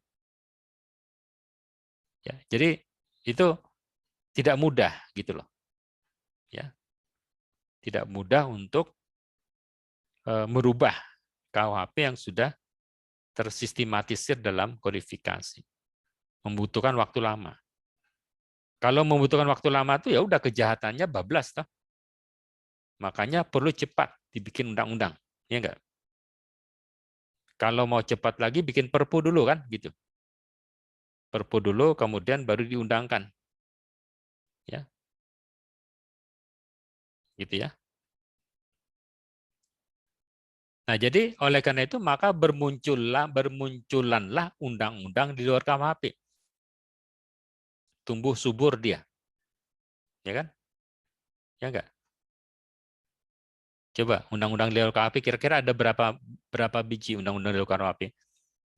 Ya, jadi itu tidak mudah gitu loh. Ya. Tidak mudah untuk merubah KUHP yang sudah tersistematisir dalam kodifikasi. Membutuhkan waktu lama. Kalau membutuhkan waktu lama itu ya udah kejahatannya bablas toh. Makanya perlu cepat dibikin undang-undang, ya enggak? Kalau mau cepat lagi bikin perpu dulu kan gitu. Perpu dulu kemudian baru diundangkan. Ya. Gitu ya. Nah, jadi oleh karena itu maka bermunculanlah undang-undang di luar KUHP. Tumbuh subur dia. Ya kan? Ya enggak? Coba undang-undang di luar KUHP kira-kira ada berapa biji undang-undang di luar KUHP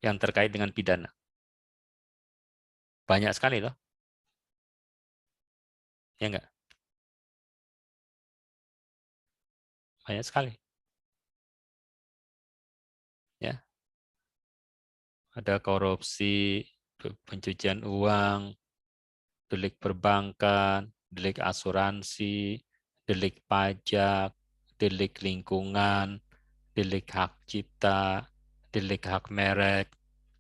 yang terkait dengan pidana? Banyak sekali loh. Ya enggak? Banyak sekali. Ya. Ada korupsi, pencucian uang, delik perbankan, delik asuransi, delik pajak, delik lingkungan, delik hak cipta, delik hak merek,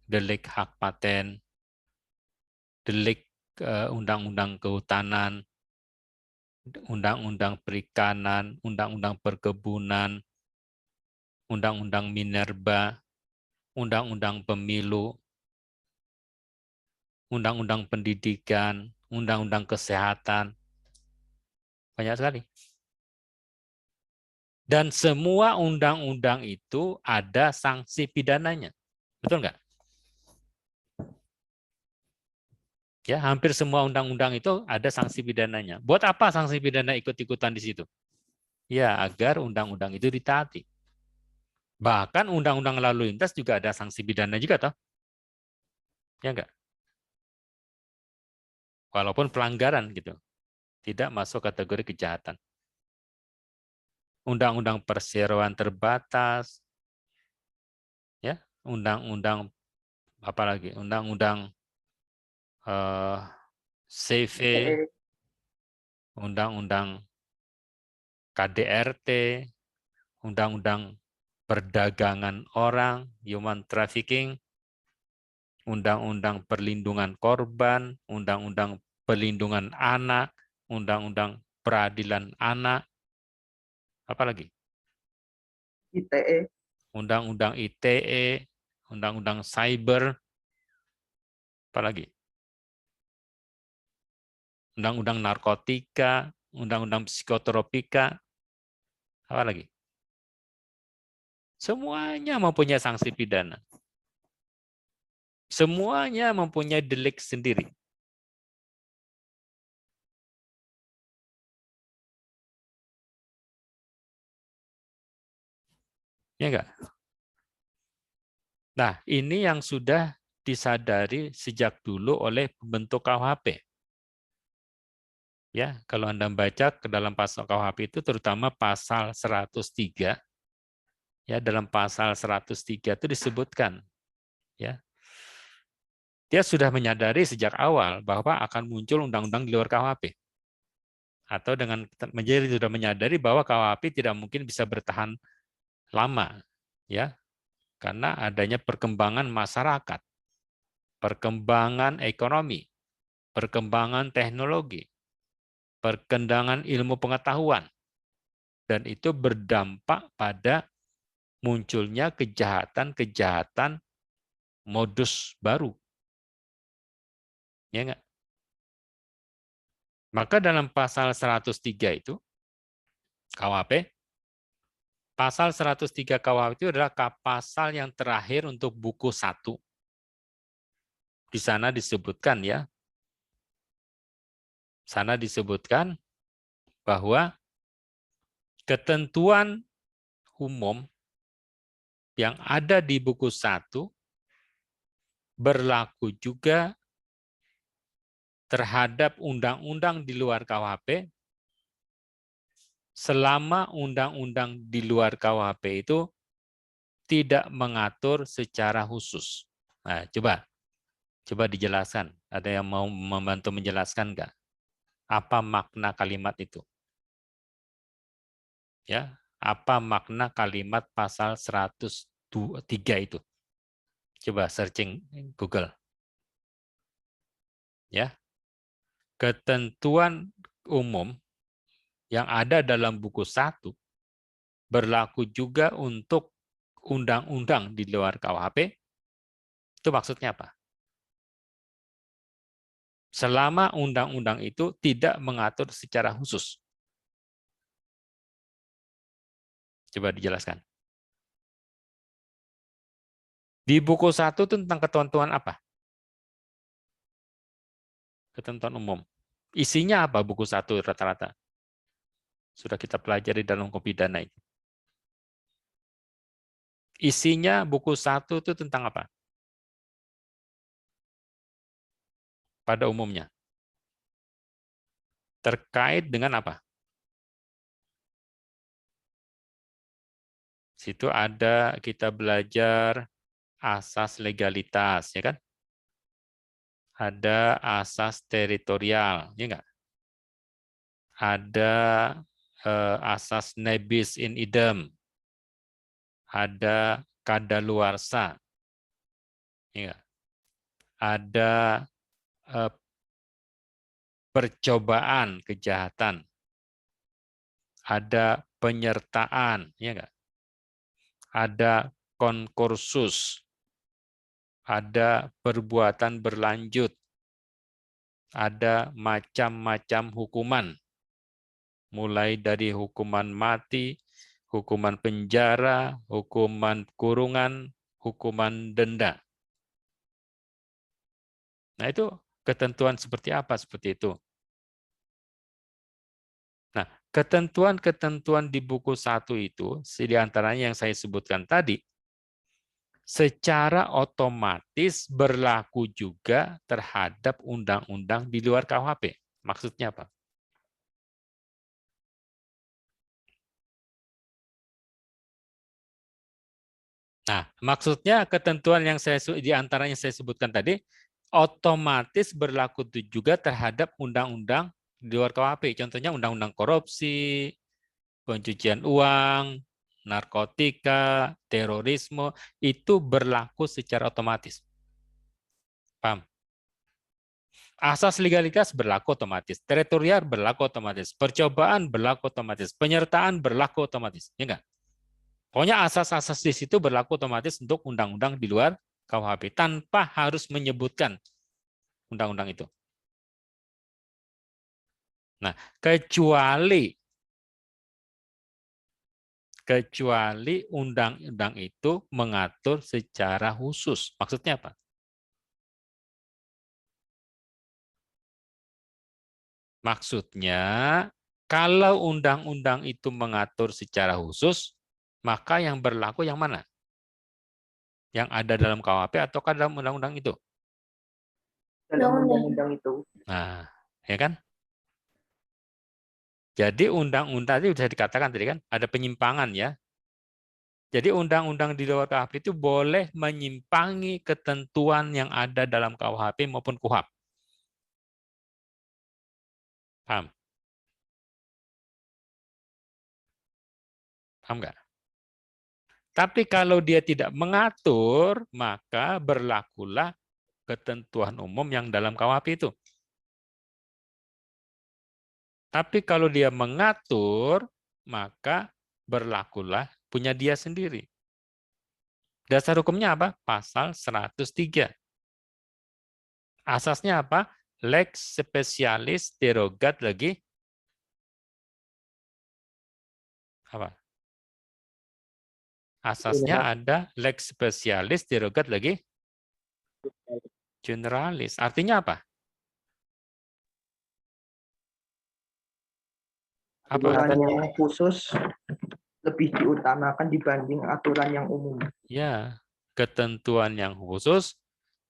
delik hak paten, delik undang-undang kehutanan, undang-undang perikanan, undang-undang perkebunan, undang-undang minerba, undang-undang pemilu, undang-undang pendidikan, undang-undang kesehatan. Banyak sekali. Dan semua undang-undang itu ada sanksi pidananya. Betul nggak? Ya, hampir semua undang-undang itu ada sanksi pidananya. Buat apa sanksi pidana ikut-ikutan di situ? Ya, agar undang-undang itu ditaati. Bahkan undang-undang lalu lintas juga ada sanksi pidana juga, toh? Ya enggak? Walaupun pelanggaran gitu. Tidak masuk kategori kejahatan. Undang-undang perseroan terbatas, ya, undang-undang apa lagi? Undang-undang CV, undang-undang KDRT, undang-undang perdagangan orang, human trafficking, undang-undang perlindungan korban, undang-undang perlindungan anak, undang-undang peradilan anak, apa lagi? ITE. Undang-undang ITE, undang-undang cyber, apa lagi? Undang-undang narkotika, undang-undang psikotropika, apa lagi? Semuanya mempunyai sanksi pidana. Semuanya mempunyai delik sendiri. Ya enggak? Nah, ini yang sudah disadari sejak dulu oleh pembentuk KUHP. Ya, kalau Anda baca ke dalam pasal KUHP itu terutama pasal 103, ya, dalam pasal 103 itu disebutkan, ya, dia sudah menyadari sejak awal bahwa akan muncul undang-undang di luar KUHP. Atau dengan menjadi sudah menyadari bahwa KUHP tidak mungkin bisa bertahan lama, ya, karena adanya perkembangan masyarakat, perkembangan ekonomi, perkembangan teknologi, perkembangan ilmu pengetahuan, dan itu berdampak pada munculnya kejahatan-kejahatan modus baru. Ya enggak? Maka dalam pasal 103 itu, KUHP, pasal 103 KUHP itu adalah pasal yang terakhir untuk buku 1. Di sana disebutkan, ya, sana disebutkan bahwa ketentuan umum yang ada di buku 1 berlaku juga terhadap undang-undang di luar KUHP selama undang-undang di luar KUHP itu tidak mengatur secara khusus. Nah, coba dijelaskan. Ada yang mau membantu menjelaskan nggak? Apa makna kalimat itu? Ya, apa makna kalimat pasal 103 itu? Coba searching Google. Ya. Ketentuan umum yang ada dalam buku 1 berlaku juga untuk undang-undang di luar KUHP. Itu maksudnya apa? Selama undang-undang itu tidak mengatur secara khusus. Coba dijelaskan. Di buku 1 tentang ketentuan apa? Ketentuan umum. Isinya apa buku 1 rata-rata? Sudah kita pelajari dalam hukum pidana itu. Isinya buku 1 itu tentang apa? Pada umumnya. Terkait dengan apa? Situ ada kita belajar asas legalitas, ya kan? Ada asas teritorial, ya enggak? Ada asas nebis in idem. Ada kadaluarsa. Ya enggak? Ada percobaan kejahatan. Ada penyertaan, ya enggak? Ada konkursus, ada perbuatan berlanjut, ada macam-macam hukuman, mulai dari hukuman mati, hukuman penjara, hukuman kurungan, hukuman denda. Nah itu Ketentuan seperti apa seperti itu? Nah, ketentuan-ketentuan di buku 1 itu, di antaranya yang saya sebutkan tadi, secara otomatis berlaku juga terhadap undang-undang di luar KUHP. Maksudnya apa? Nah, maksudnya ketentuan yang di antaranya saya sebutkan tadi, otomatis berlaku juga terhadap undang-undang di luar KUHP. Contohnya undang-undang korupsi, pencucian uang, narkotika, terorisme, itu berlaku secara otomatis. Paham? Asas legalitas berlaku otomatis, teritorial berlaku otomatis, percobaan berlaku otomatis, penyertaan berlaku otomatis. Ya enggak? Pokoknya asas-asas di situ berlaku otomatis untuk undang-undang di luar KUHP tanpa harus menyebutkan undang-undang itu. Nah, kecuali undang-undang itu mengatur secara khusus. Maksudnya apa? Maksudnya, kalau undang-undang itu mengatur secara khusus, maka yang berlaku yang mana? Yang ada dalam KUHP ataukah dalam undang-undang itu? Dalam undang-undang itu. Nah, ya kan? Jadi undang-undang itu bisa dikatakan tadi kan ada penyimpangan ya. Jadi undang-undang di luar KUHP itu boleh menyimpangi ketentuan yang ada dalam KUHP maupun KUHAP. Paham? Paham nggak? Tapi kalau dia tidak mengatur, maka berlakulah ketentuan umum yang dalam KUHP itu. Tapi kalau dia mengatur, maka berlakulah punya dia sendiri. Dasar hukumnya apa? Pasal 103. Asasnya apa? Lex specialis derogat lagi apa? Asasnya ada lex specialis derogat lagi generalis. Artinya apa? Aturan yang khusus lebih diutamakan dibanding aturan yang umum. Ya, ketentuan yang khusus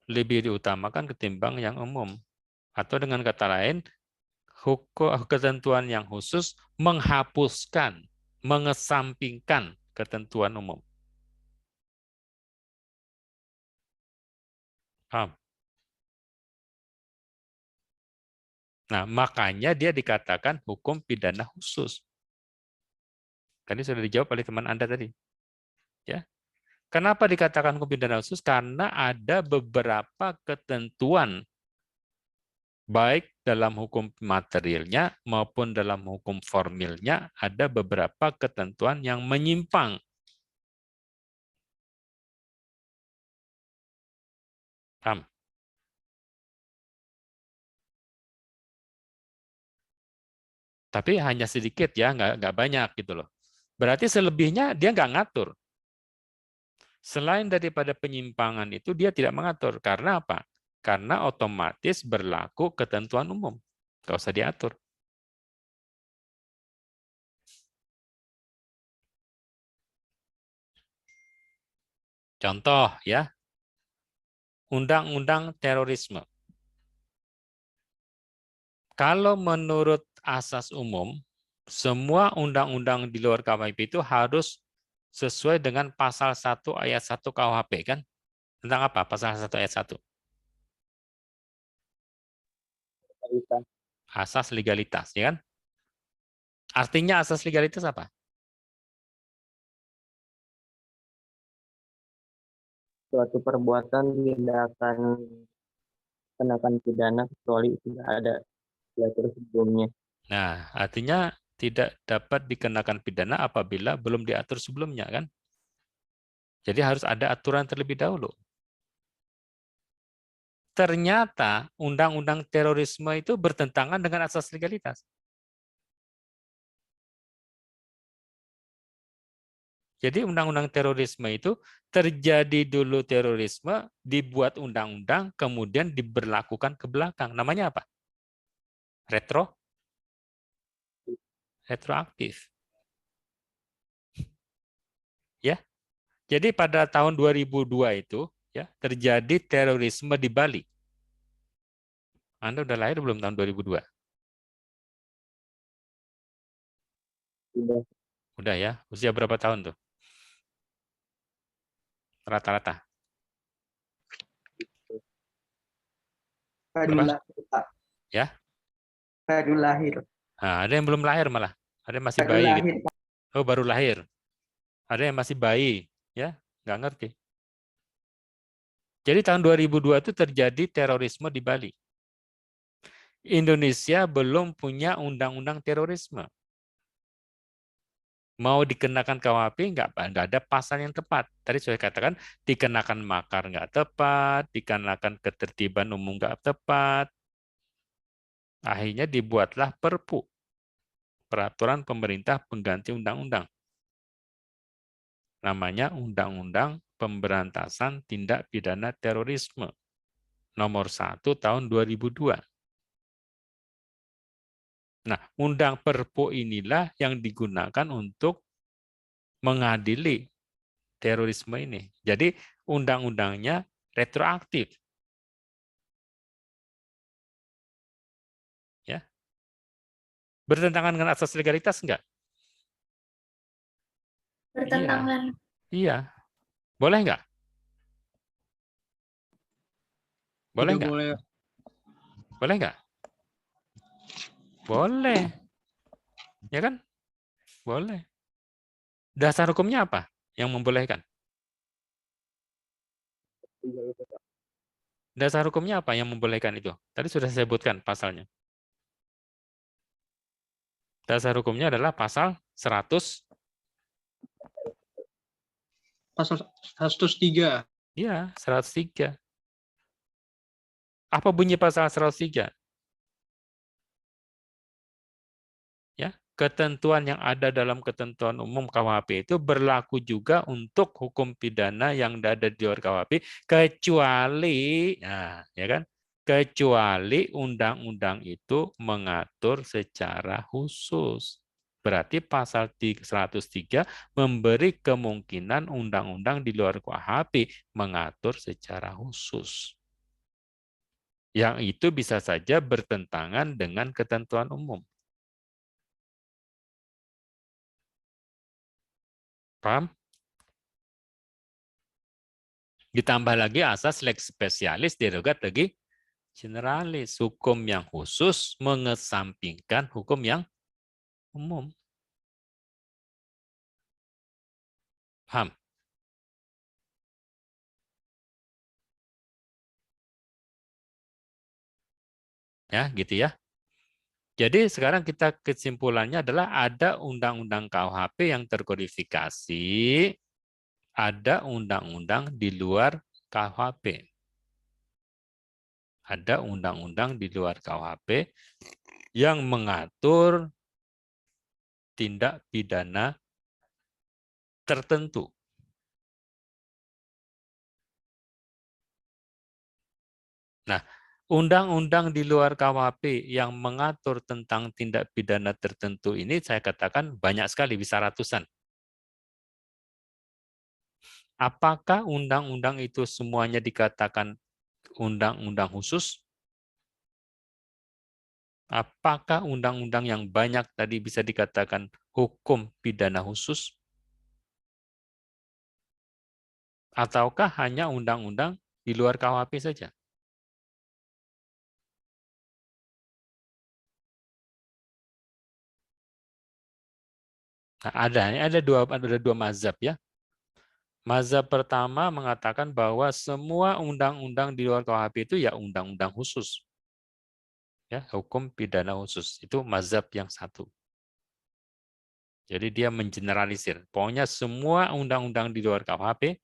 lebih diutamakan ketimbang yang umum. Atau dengan kata lain, ketentuan yang khusus menghapuskan, mengesampingkan ketentuan umum. Paham? Nah, makanya dia dikatakan hukum pidana khusus. Tadi sudah dijawab oleh teman Anda tadi. Ya. Kenapa dikatakan hukum pidana khusus? Karena ada beberapa ketentuan baik dalam hukum materialnya maupun dalam hukum formilnya ada beberapa ketentuan yang menyimpang. Paham? Tapi hanya sedikit ya, nggak banyak gitu loh. Berarti selebihnya dia nggak ngatur. Selain daripada penyimpangan itu dia tidak mengatur. Karena apa? Karena otomatis berlaku ketentuan umum. Nggak usah diatur. Contoh ya, undang-undang terorisme. Kalau menurut asas umum, semua undang-undang di luar KUHP itu harus sesuai dengan pasal 1 ayat 1 KUHP kan? Tentang apa? Pasal 1 ayat 1. Asas legalitas, ya kan? Artinya asas legalitas apa? Suatu perbuatan tidak akan kenakan pidana kecuali tidak ada diatur sebelumnya. Nah, artinya tidak dapat dikenakan pidana apabila belum diatur sebelumnya, kan? Jadi harus ada aturan terlebih dahulu. Ternyata undang-undang terorisme itu bertentangan dengan asas legalitas. Jadi undang-undang terorisme itu terjadi dulu terorisme, dibuat undang-undang, kemudian diberlakukan ke belakang. Namanya apa? Retroaktif. Ya. Jadi pada tahun 2002 itu ya terjadi terorisme di Bali. Anda udah lahir belum tahun 2002? Sudah. Udah ya. Usia berapa tahun tuh? Rata-rata. Baru Berapa? lahir, Pak. Ya. Baru lahir. Nah, ada yang belum lahir malah. Ada yang masih Baru bayi lahir, gitu. Pak. Oh, baru lahir. Ada yang masih bayi, ya, nggak ngerti. Jadi tahun 2002 itu terjadi terorisme di Bali. Indonesia belum punya undang-undang terorisme. Mau dikenakan KUHP, nggak ada pasal yang tepat. Tadi saya katakan, dikenakan makar nggak tepat, dikenakan ketertiban umum nggak tepat. Akhirnya dibuatlah Perpu, Peraturan Pemerintah Pengganti Undang-Undang. Namanya Undang-Undang Pemberantasan Tindak Pidana Terorisme, nomor 1 tahun 2002. Nah, Undang Perpu inilah yang digunakan untuk mengadili terorisme ini. Jadi, undang-undangnya retroaktif. Ya. Bertentangan dengan asas legalitas enggak? Bertentangan. Iya. Boleh enggak? Boleh Tidak enggak? boleh. Boleh enggak? Boleh. Ya kan? Boleh. Dasar hukumnya apa yang membolehkan? Dasar hukumnya apa yang membolehkan itu? Tadi sudah saya sebutkan pasalnya. Dasar hukumnya adalah pasal 100. Pasal 103. Iya, 103. Apa bunyi pasal 103? Ya, ketentuan yang ada dalam ketentuan umum KUHP itu berlaku juga untuk hukum pidana yang ada di luar KUHP kecuali, nah, ya kan? Kecuali undang-undang itu mengatur secara khusus. Berarti pasal 103 memberi kemungkinan undang-undang di luar KUHP mengatur secara khusus. Yang itu bisa saja bertentangan dengan ketentuan umum. Paham? Ditambah lagi asas lex specialis derogat lagi generalis. Hukum yang khusus mengesampingkan hukum yang umum. Paham? Ya, gitu ya. Jadi sekarang kita kesimpulannya adalah ada undang-undang KUHP yang terkodifikasi, ada undang-undang di luar KUHP. Ada undang-undang di luar KUHP yang mengatur tindak pidana tertentu. Nah, undang-undang di luar KUHP yang mengatur tentang tindak pidana tertentu ini saya katakan banyak sekali, bisa ratusan. Apakah undang-undang itu semuanya dikatakan undang-undang khusus? Apakah undang-undang yang banyak tadi bisa dikatakan hukum pidana khusus? Ataukah hanya undang-undang di luar KUHP saja? Nah, ada dua mazhab ya. Mazhab pertama mengatakan bahwa semua undang-undang di luar KUHP itu ya undang-undang khusus. Ya, hukum pidana khusus. Itu mazhab yang satu. Jadi dia mengeneralisir. Pokoknya semua undang-undang di luar KUHP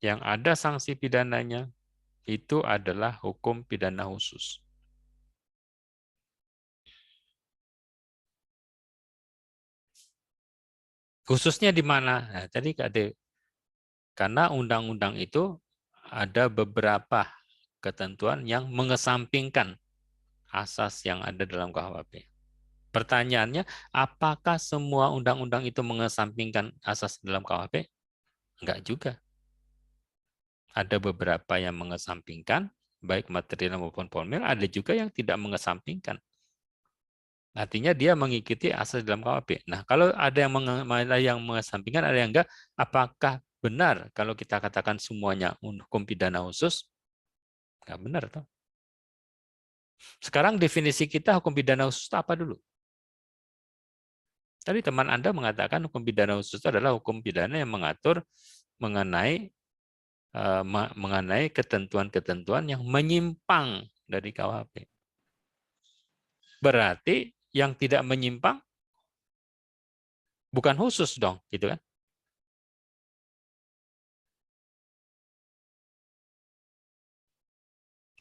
yang ada sanksi pidananya itu adalah hukum pidana khusus. Khususnya di mana? Nah, tadi karena undang-undang itu ada beberapa ketentuan yang mengesampingkan asas yang ada dalam KUHP. Pertanyaannya, apakah semua undang-undang itu mengesampingkan asas dalam KUHP? Enggak juga. Ada beberapa yang mengesampingkan, baik material maupun formil, ada juga yang tidak mengesampingkan. Artinya dia mengikuti asas dalam KUHP. Nah, kalau ada yang mengesampingkan, ada yang enggak, apakah benar kalau kita katakan semuanya hukum pidana khusus? Enggak benar, toh. Sekarang definisi kita hukum pidana khusus itu apa dulu? Tadi teman Anda mengatakan hukum pidana khusus itu adalah hukum pidana yang mengatur mengenai ketentuan-ketentuan yang menyimpang dari KUHP. Berarti yang tidak menyimpang bukan khusus dong, gitu kan?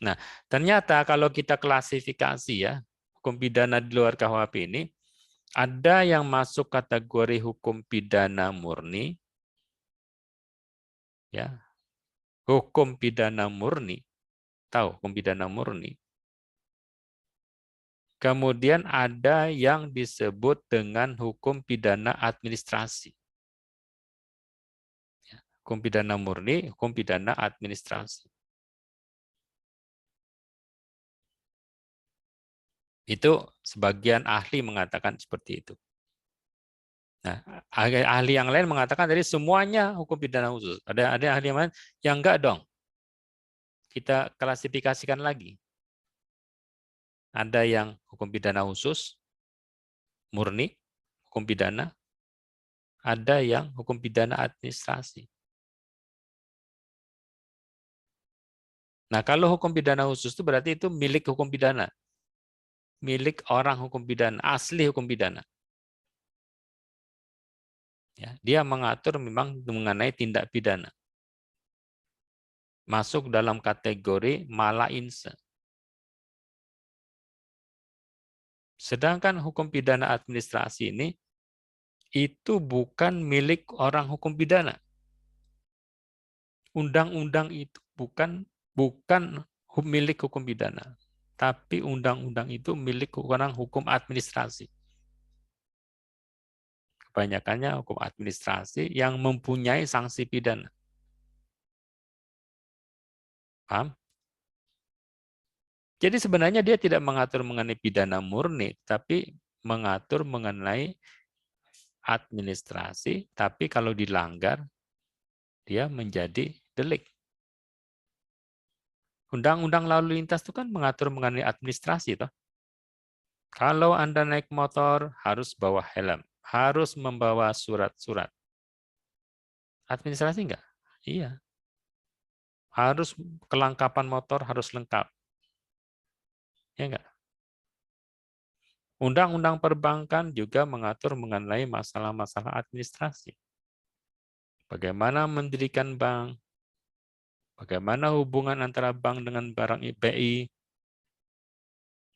Nah, ternyata kalau kita klasifikasi ya, hukum pidana di luar KUHP ini ada yang masuk kategori hukum pidana murni, ya, hukum pidana murni, tahu hukum pidana murni. Kemudian ada yang disebut dengan hukum pidana administrasi. Hukum pidana murni, hukum pidana administrasi. Itu sebagian ahli mengatakan seperti itu. Nah, ahli yang lain mengatakan dari semuanya hukum pidana khusus. Ada ahli yang lain yang enggak dong. Kita klasifikasikan lagi. Ada yang hukum pidana khusus, murni, hukum pidana. Ada yang hukum pidana administrasi. Nah, kalau hukum pidana khusus itu berarti itu milik hukum pidana. Milik orang hukum pidana, asli hukum pidana. Ya, dia mengatur memang mengenai tindak pidana. Masuk dalam kategori mala inse. Sedangkan hukum pidana administrasi ini itu bukan milik orang hukum pidana. Undang-undang itu bukan milik hukum pidana, tapi undang-undang itu milik orang hukum administrasi. Kebanyakannya hukum administrasi yang mempunyai sanksi pidana. Paham? Jadi sebenarnya dia tidak mengatur mengenai pidana murni, tapi mengatur mengenai administrasi, tapi kalau dilanggar, dia menjadi delik. Undang-undang lalu lintas itu kan mengatur mengenai administrasi, toh. Kalau Anda naik motor, harus bawa helm, harus membawa surat-surat. Administrasi enggak? Iya. Harus kelengkapan motor harus lengkap. Ya enggak? Undang-undang perbankan juga mengatur mengenai masalah-masalah administrasi. Bagaimana mendirikan bank, bagaimana hubungan antara bank dengan barang BI,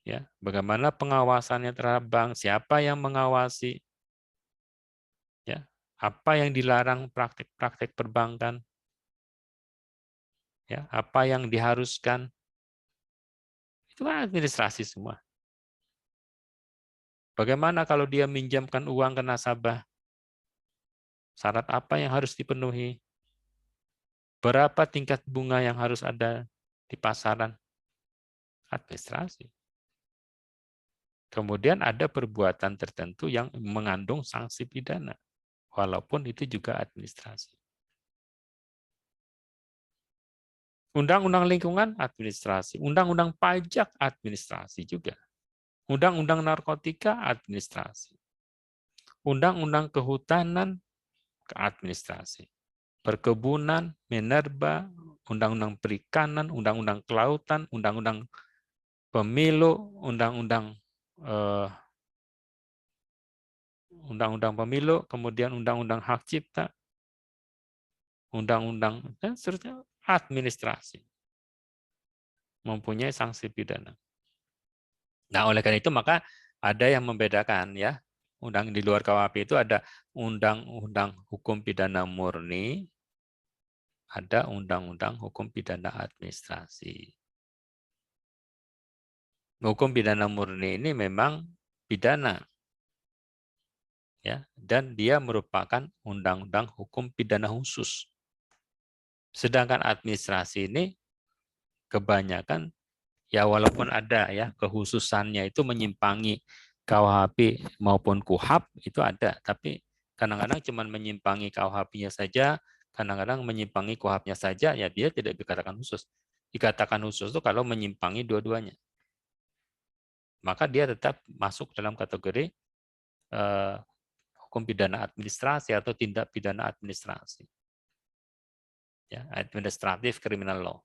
ya, bagaimana pengawasannya terhadap bank, siapa yang mengawasi, ya, apa yang dilarang praktek-praktek perbankan, ya, apa yang diharuskan, itu kan administrasi semua. Bagaimana kalau dia minjamkan uang ke nasabah? Syarat apa yang harus dipenuhi? Berapa tingkat bunga yang harus ada di pasaran? Administrasi. Kemudian ada perbuatan tertentu yang mengandung sanksi pidana, walaupun itu juga administrasi. Undang-undang lingkungan, administrasi. Undang-undang pajak, administrasi juga. Undang-undang narkotika, administrasi. Undang-undang kehutanan, administrasi. Perkebunan, minerba, undang-undang perikanan, undang-undang kelautan, undang-undang pemilu, undang-undang pemilu, kemudian undang-undang hak cipta, undang-undang dan seterusnya, administrasi. Mempunyai sanksi pidana. Nah, oleh karena itu maka ada yang membedakan ya Undang di luar KUHP itu ada undang-undang hukum pidana murni, ada undang-undang hukum pidana administrasi. Hukum pidana murni ini memang pidana, ya, dan dia merupakan undang-undang hukum pidana khusus. Sedangkan administrasi ini kebanyakan ya walaupun ada ya kekhususannya itu menyimpangi KUHP maupun KUHAP itu ada, tapi kadang-kadang cuma menyimpangi KUHP-nya saja, kadang-kadang menyimpangi KUHAP-nya saja, ya dia tidak dikatakan khusus. Dikatakan khusus itu kalau menyimpangi dua-duanya. Maka dia tetap masuk dalam kategori hukum pidana administrasi atau tindak pidana administrasi. Ya, administrative criminal law.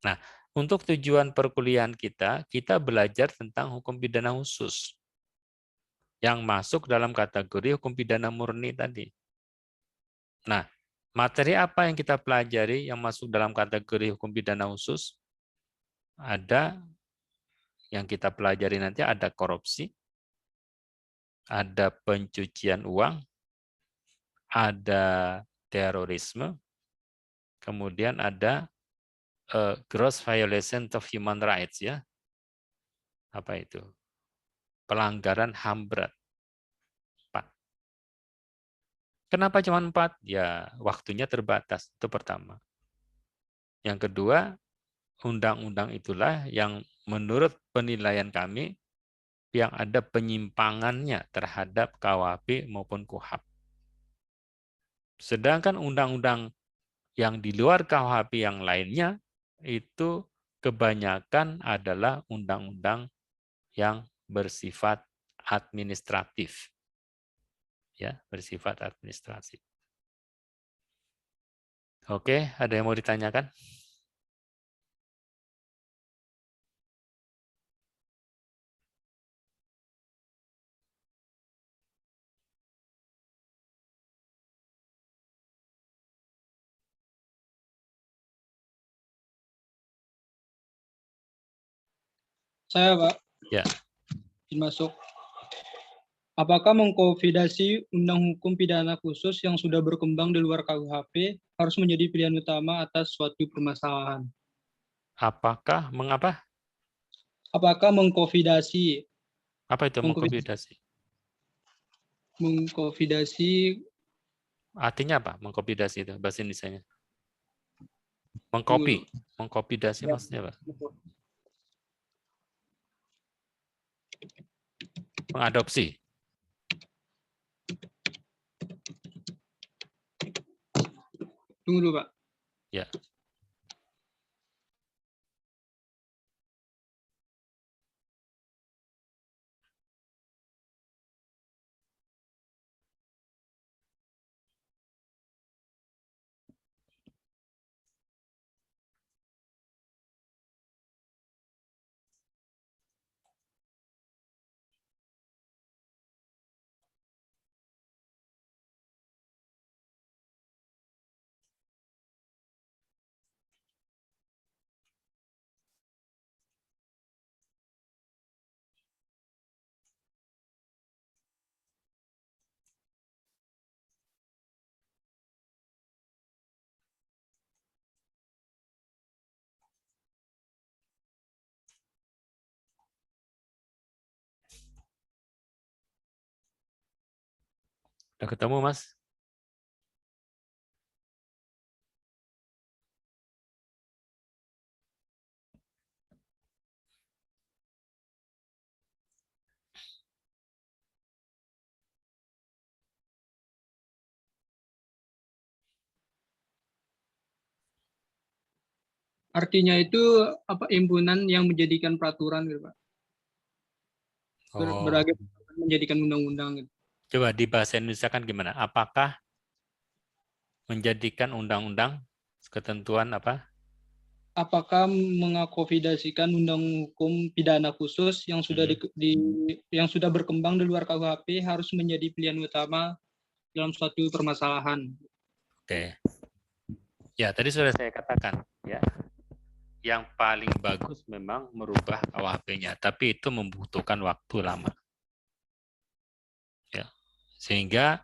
Nah, untuk tujuan perkuliahan kita belajar tentang hukum pidana khusus yang masuk dalam kategori hukum pidana murni tadi. Nah, materi apa yang kita pelajari yang masuk dalam kategori hukum pidana khusus? Ada yang kita pelajari nanti ada korupsi, ada pencucian uang, ada terorisme, kemudian ada gross violation of human rights, ya. Apa itu? Pelanggaran HAM berat. 4. Kenapa cuma 4? Ya, waktunya terbatas. Itu pertama. Yang kedua, undang-undang itulah yang menurut penilaian kami yang ada penyimpangannya terhadap KUHP maupun KUHAP. Sedangkan undang-undang yang di luar KUHP yang lainnya itu kebanyakan adalah undang-undang yang bersifat administratif. Ya, bersifat administratif. Oke, ada yang mau ditanyakan? Saya, Pak, Ya. izin masuk. Apakah mengkonfidasi undang hukum pidana khusus yang sudah berkembang di luar KUHP harus menjadi pilihan utama atas suatu permasalahan? Apakah mengapa? Apakah mengkonfidasi Apa itu mengkonfidasi? mengkonfidasi Artinya apa? Mengkonfidasi itu bahasa Indonesianya. Mengcopy. Mengkonfidasi maksudnya apa? Mengadopsi. Tunggu dulu, Pak. Ya. Udah ketemu, Mas? Artinya itu apa himpunan yang menjadikan peraturan gitu, Pak. Oh. Beragam menjadikan undang-undang gitu. Coba di bahasa Indonesia kan gimana? Apakah menjadikan undang-undang ketentuan apa? Apakah mengakomodasikan undang hukum pidana khusus yang sudah yang sudah berkembang di luar KUHP harus menjadi pilihan utama dalam suatu permasalahan? Oke. Ya, tadi sudah saya katakan, ya. yang paling bagus memang merubah KUHP-nya, tapi itu membutuhkan waktu lama. Ya. Sehingga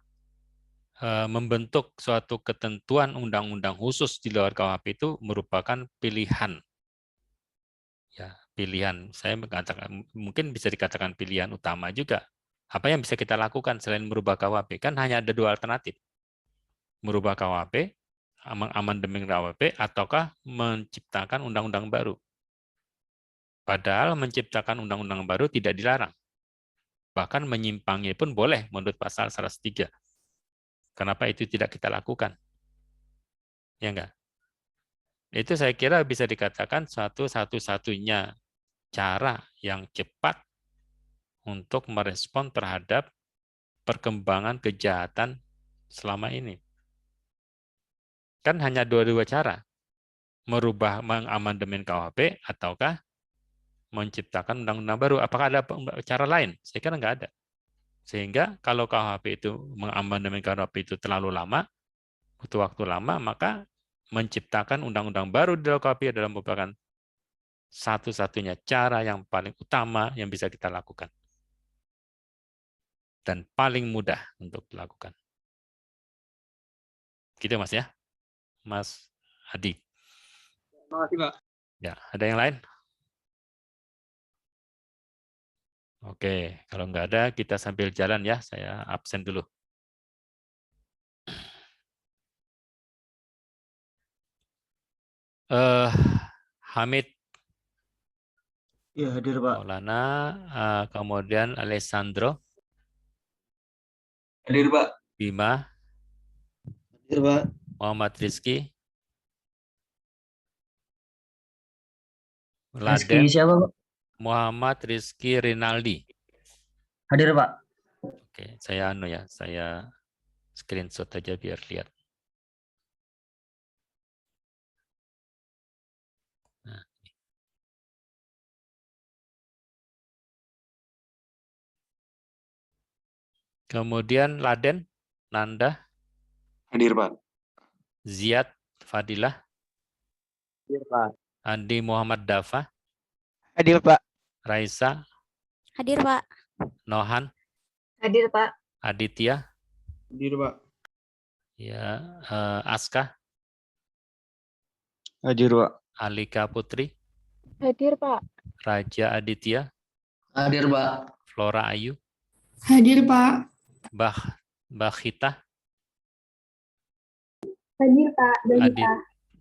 membentuk suatu ketentuan undang-undang khusus di luar KUHP itu merupakan pilihan. Ya, pilihan. Saya mengatakan mungkin bisa dikatakan pilihan utama juga. Apa yang bisa kita lakukan selain merubah KUHP? Kan hanya ada dua alternatif. Merubah KUHP, mengamandemen KUHP, ataukah menciptakan undang-undang baru. Padahal menciptakan undang-undang baru tidak dilarang. Bahkan menyimpangnya pun boleh menurut pasal 103. Kenapa itu tidak kita lakukan? Ya enggak? Itu saya kira bisa dikatakan satu-satunya cara yang cepat untuk merespon terhadap perkembangan kejahatan selama ini. Kan hanya dua cara. Merubah, mengamandemen KUHP, ataukah menciptakan undang-undang baru. Apakah ada cara lain? Saya kira nggak ada. Sehingga kalau KUHP itu, mengamandemen KUHP itu terlalu lama, butuh waktu lama, maka menciptakan undang-undang baru di dalam KUHP adalah merupakan satu-satunya cara yang paling utama yang bisa kita lakukan. Dan paling mudah untuk dilakukan. Gitu Mas ya? Mas Adi. Terima kasih, Pak. Ya, ada yang lain? Oke, kalau nggak ada, kita sambil jalan ya. Saya absen dulu. Hamid Ya, hadir Pak. Maulana, kemudian Alessandro, Hadir Pak. Bima, Hadir Pak. Muhammad Rizky, Rizky Laden, siapa Pak? Muhammad Rizky Rinaldi. Hadir Pak. Oke, saya saya screenshot aja biar lihat. Nah. Kemudian Laden, Nanda, Hadir Pak. Ziad, Fadilah, Hadir Pak. Andi Muhammad Dafa, Hadir Pak. Raisa, Hadir, Pak. Nohan, Hadir, Pak. Aditya, Hadir, Pak. ya, Aska, Hadir Pak. Alika Putri, Hadir, Pak. Raja Aditya, Hadir Pak. Flora Ayu, Hadir, Pak. Bakhita, Hadir, Pak.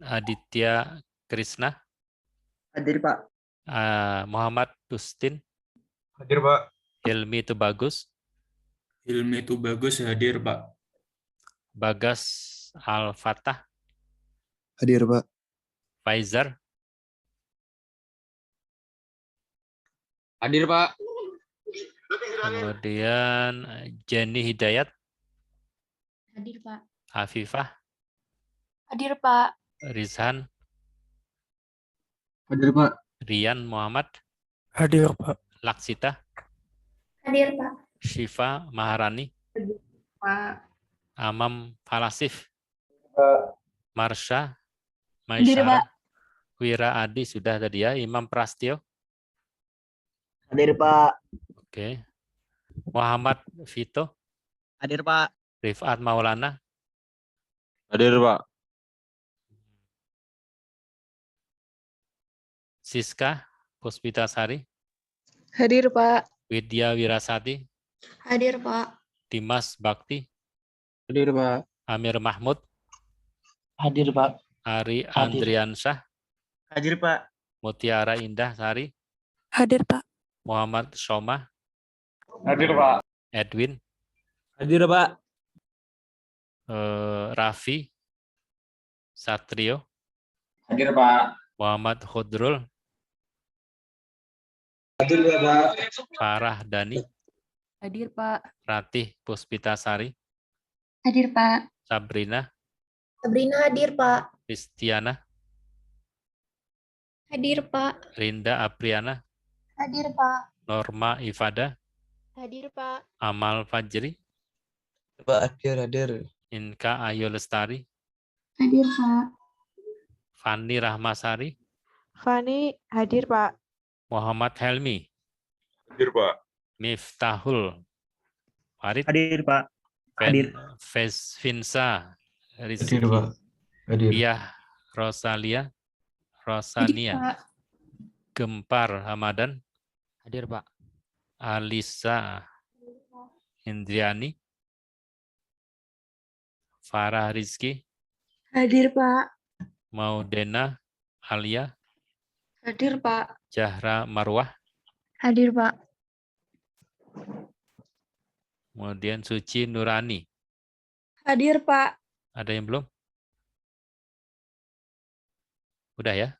Aditya Krishna, Hadir Pak. Muhammad Dustin, Hadir, Pak. Hilmi Tubagus, Hilmi Tubagus hadir Pak. Bagas Al-Fatah, Hadir Pak. Faizar, Hadir, Pak. kemudian Jenny Hidayat, Hadir, Pak. Afifah, Hadir, Pak. Rizhan, Hadir Pak. Rian Muhammad, Hadir Pak. Laksita, Hadir, Pak. Syifa Maharani, Pak. Amam Falasif, Marsha, Hadir, Maisyara, Pak. Wira Adi sudah tadi ya, Imam Prastio, Hadir Pak. oke, Muhammad Vito, Hadir Pak. Rifat Maulana, Hadir Pak. Siska Puspitasari, Hadir, Pak. Widya Wirasati, Hadir, Pak. Dimas Bakti, Hadir Pak. Amir Mahmud, Hadir Pak. Ari Andriansyah, Hadir Pak. Mutiara Indah Sari, Hadir, Pak. Muhammad Shoma, Hadir Pak. Edwin, Hadir Pak. Raffi, Satrio, Hadir Pak. Muhammad Khudrul, Hadir Pak. Farah Dani, Hadir, Pak. Ratih Puspitasari, Hadir, Pak. Sabrina, Sabrina hadir, Pak. Kristiana, Hadir, Pak. Rinda Apriana, Hadir, Pak. Norma Ifada, Hadir, Pak. Amal Fajri, Pak hadir. Inka Ayu Lestari, Hadir, Pak. Fani Rahmasari, Fani hadir, Pak. Muhammad Helmi, Hadir, Pak. Miftahul, Farid, Hadir, Pak. Hadir. Finsa, Hadir, Rizky, Pak. Hadir. Piyah, Rosalia, Rosania, Gempar Hamadan, Hadir, Pak. Alisa Indriani, Farah Rizky, Hadir, Pak. Maudena Alia, Hadir, Pak. Zahra Marwah, Hadir, Pak. kemudian Suci Nurani. Hadir, Pak. Ada yang belum? Udah ya?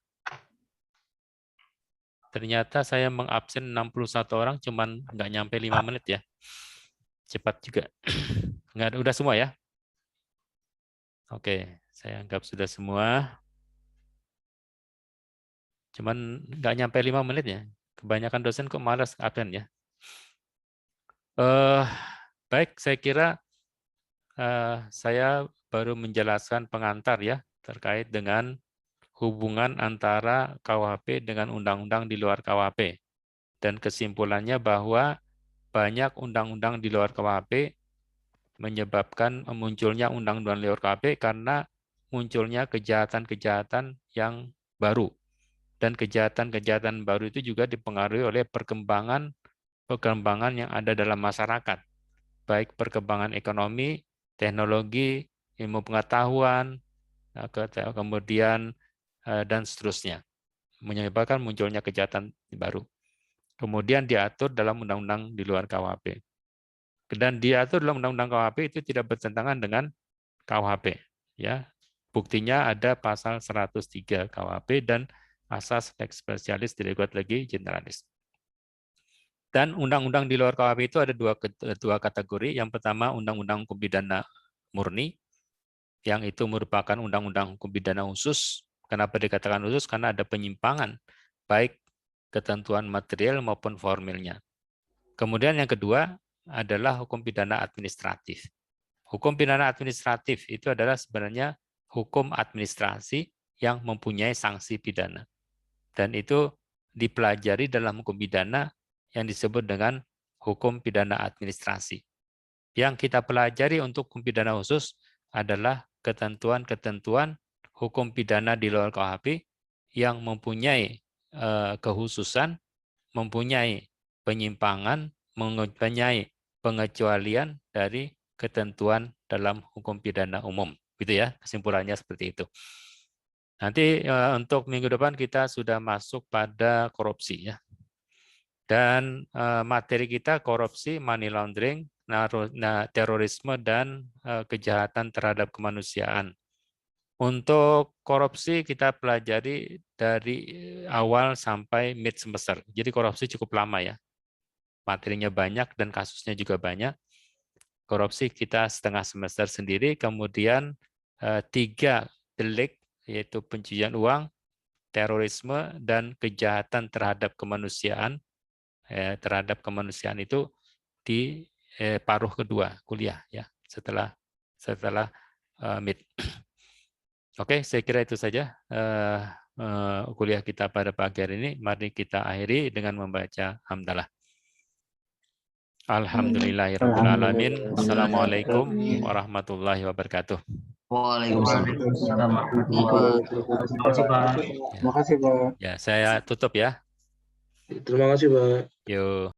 Ternyata saya mengabsen 61 orang, cuman nggak nyampe 5 menit ya. Cepat juga. Nggak ada, udah semua ya? Oke, saya anggap sudah semua. Cuman nggak nyampe 5 menit ya. Kebanyakan dosen kok malas absen ya. Baik, saya kira saya baru menjelaskan pengantar ya terkait dengan hubungan antara KUHP dengan undang-undang di luar KUHP. Dan kesimpulannya bahwa banyak undang-undang di luar KUHP menyebabkan munculnya undang-undang di luar KUHP karena munculnya kejahatan-kejahatan yang baru. Dan kejahatan-kejahatan baru itu juga dipengaruhi oleh perkembangan yang ada dalam masyarakat. Baik perkembangan ekonomi, teknologi, ilmu pengetahuan, kemudian dan seterusnya, menyebabkan munculnya kejahatan baru. Kemudian diatur dalam undang-undang di luar KUHP. Dan diatur dalam undang-undang KUHP itu tidak bertentangan dengan KUHP. Ya, buktinya ada pasal 103 KUHP dan asas lex specialis delegat legi generalis. Dan undang-undang di luar KUHP itu ada dua kategori. Yang pertama undang-undang hukum pidana murni, yang itu merupakan undang-undang hukum pidana khusus. Kenapa dikatakan khusus? Karena ada penyimpangan, baik ketentuan material maupun formilnya. Kemudian yang kedua adalah hukum pidana administratif. Hukum pidana administratif itu adalah sebenarnya hukum administrasi yang mempunyai sanksi pidana. Dan itu dipelajari dalam hukum pidana yang disebut dengan hukum pidana administrasi. Yang kita pelajari untuk hukum pidana khusus adalah ketentuan-ketentuan hukum pidana di luar KUHP yang mempunyai kekhususan, mempunyai penyimpangan, mempunyai pengecualian dari ketentuan dalam hukum pidana umum. Gitu ya, kesimpulannya seperti itu. Nanti untuk minggu depan kita sudah masuk pada korupsi ya. Dan materi kita korupsi, money laundering, terorisme, dan kejahatan terhadap kemanusiaan. Untuk korupsi kita pelajari dari awal sampai mid semester. Jadi korupsi cukup lama ya. Materinya banyak dan kasusnya juga banyak. Korupsi kita setengah semester sendiri, kemudian 3 delik, yaitu pencucian uang, terorisme, dan kejahatan terhadap kemanusiaan. Terhadap kemanusiaan itu di paruh kedua kuliah ya, setelah mid. Oke, saya kira itu saja kuliah kita pada pagi hari ini. Mari kita akhiri dengan membaca hamdalah. Alhamdulillahirabbil alamin. Assalamualaikum warahmatullahi wabarakatuh. Waalaikumsalam. Ya, saya tutup ya. Terima kasih, Pak. Yuk.